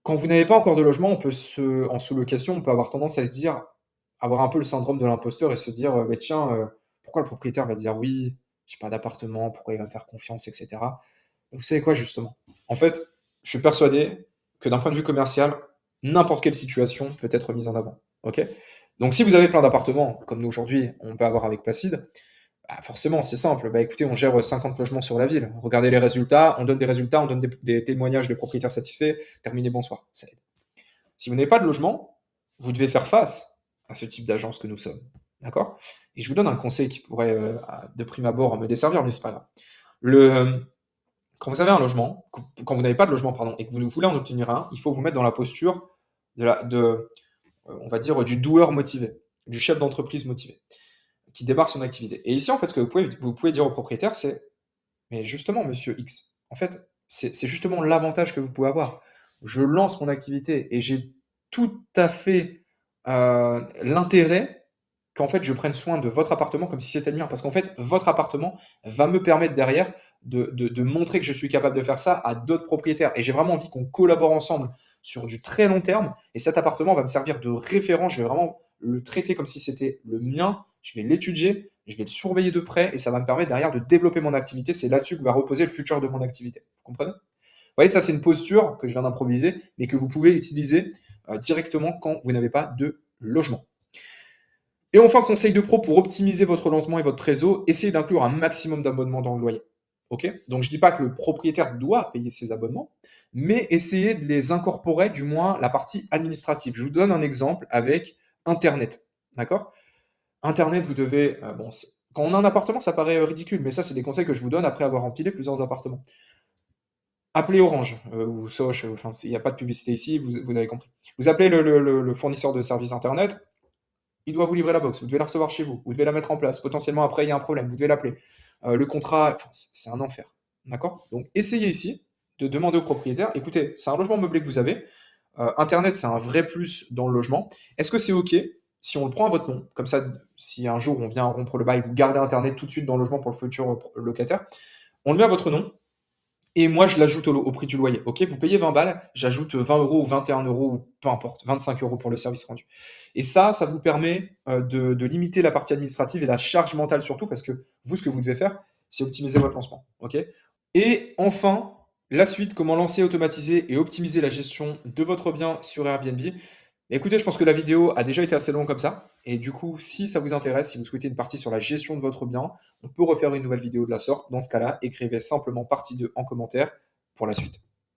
Quand vous n'avez pas encore de logement, en sous-location, on peut avoir tendance à se dire, avoir un peu le syndrome de l'imposteur et se dire, mais tiens, pourquoi le propriétaire va dire oui, j'ai pas d'appartement, pourquoi il va me faire confiance, etc. Vous savez quoi, justement? En fait, je suis persuadé que d'un point de vue commercial, n'importe quelle situation peut être mise en avant. Ok? Donc, si vous avez plein d'appartements, comme nous aujourd'hui, on peut avoir avec Placide, forcément, c'est simple. Écoutez, on gère 50 logements sur la ville. Regardez les résultats, on donne des résultats, on donne des témoignages de propriétaires satisfaits. Terminez, bonsoir. Ça aide. Si vous n'avez pas de logement, vous devez faire face à ce type d'agence que nous sommes. D'accord? Et je vous donne un conseil qui pourrait, de prime abord, me desservir, mais c'est pas grave. Quand vous avez un logement, quand vous n'avez pas de logement, pardon, et que vous voulez en obtenir un, il faut vous mettre dans la posture on va dire, du doueur motivé, du chef d'entreprise motivé, qui démarre son activité. Et ici, en fait, ce que vous pouvez dire au propriétaire, c'est, mais justement, monsieur X, en fait, c'est justement l'avantage que vous pouvez avoir. Je lance mon activité et j'ai tout à fait l'intérêt qu'en fait je prenne soin de votre appartement comme si c'était le mien. Parce qu'en fait, votre appartement va me permettre derrière de montrer que je suis capable de faire ça à d'autres propriétaires. Et j'ai vraiment envie qu'on collabore ensemble sur du très long terme. Et cet appartement va me servir de référence. Je vais vraiment le traiter comme si c'était le mien. Je vais l'étudier, je vais le surveiller de près et ça va me permettre derrière de développer mon activité. C'est là-dessus que va reposer le futur de mon activité. Vous comprenez? Vous voyez, ça c'est une posture que je viens d'improviser, mais que vous pouvez utiliser directement quand vous n'avez pas de logement. Et enfin, conseil de pro pour optimiser votre lancement et votre trésor, essayez d'inclure un maximum d'abonnements dans le loyer. Ok? Donc je ne dis pas que le propriétaire doit payer ses abonnements, mais essayez de les incorporer, du moins la partie administrative. Je vous donne un exemple avec Internet. D'accord? Internet, vous devez. Bon, quand on a un appartement, ça paraît ridicule, mais ça, c'est des conseils que je vous donne après avoir empilé plusieurs appartements. Appelez Orange ou Soch, enfin, il n'y a pas de publicité ici, vous avez compris. Vous appelez le fournisseur de services Internet, il doit vous livrer la box, vous devez la recevoir chez vous, vous devez la mettre en place. Potentiellement, après, il y a un problème, vous devez l'appeler. Le contrat, enfin, c'est un enfer. D'accord? Donc, essayez ici de demander au propriétaire, écoutez, c'est un logement meublé que vous avez, Internet, c'est un vrai plus dans le logement. Est-ce que c'est OK si on le prend à votre nom? Comme ça, si un jour on vient rompre le bail, vous gardez Internet tout de suite dans le logement pour le futur locataire. On le met à votre nom et moi je l'ajoute au prix du loyer. OK, vous payez 20 balles, j'ajoute 20 euros ou 21 euros ou peu importe, 25 euros pour le service rendu. Et ça vous permet de limiter la partie administrative et la charge mentale surtout parce que vous, ce que vous devez faire, c'est optimiser votre lancement. OK? Et enfin, la suite, comment lancer, automatiser et optimiser la gestion de votre bien sur Airbnb. Écoutez, je pense que la vidéo a déjà été assez longue comme ça. Et du coup, si ça vous intéresse, si vous souhaitez une partie sur la gestion de votre bien, on peut refaire une nouvelle vidéo de la sorte. Dans ce cas-là, écrivez simplement partie 2 en commentaire pour la suite.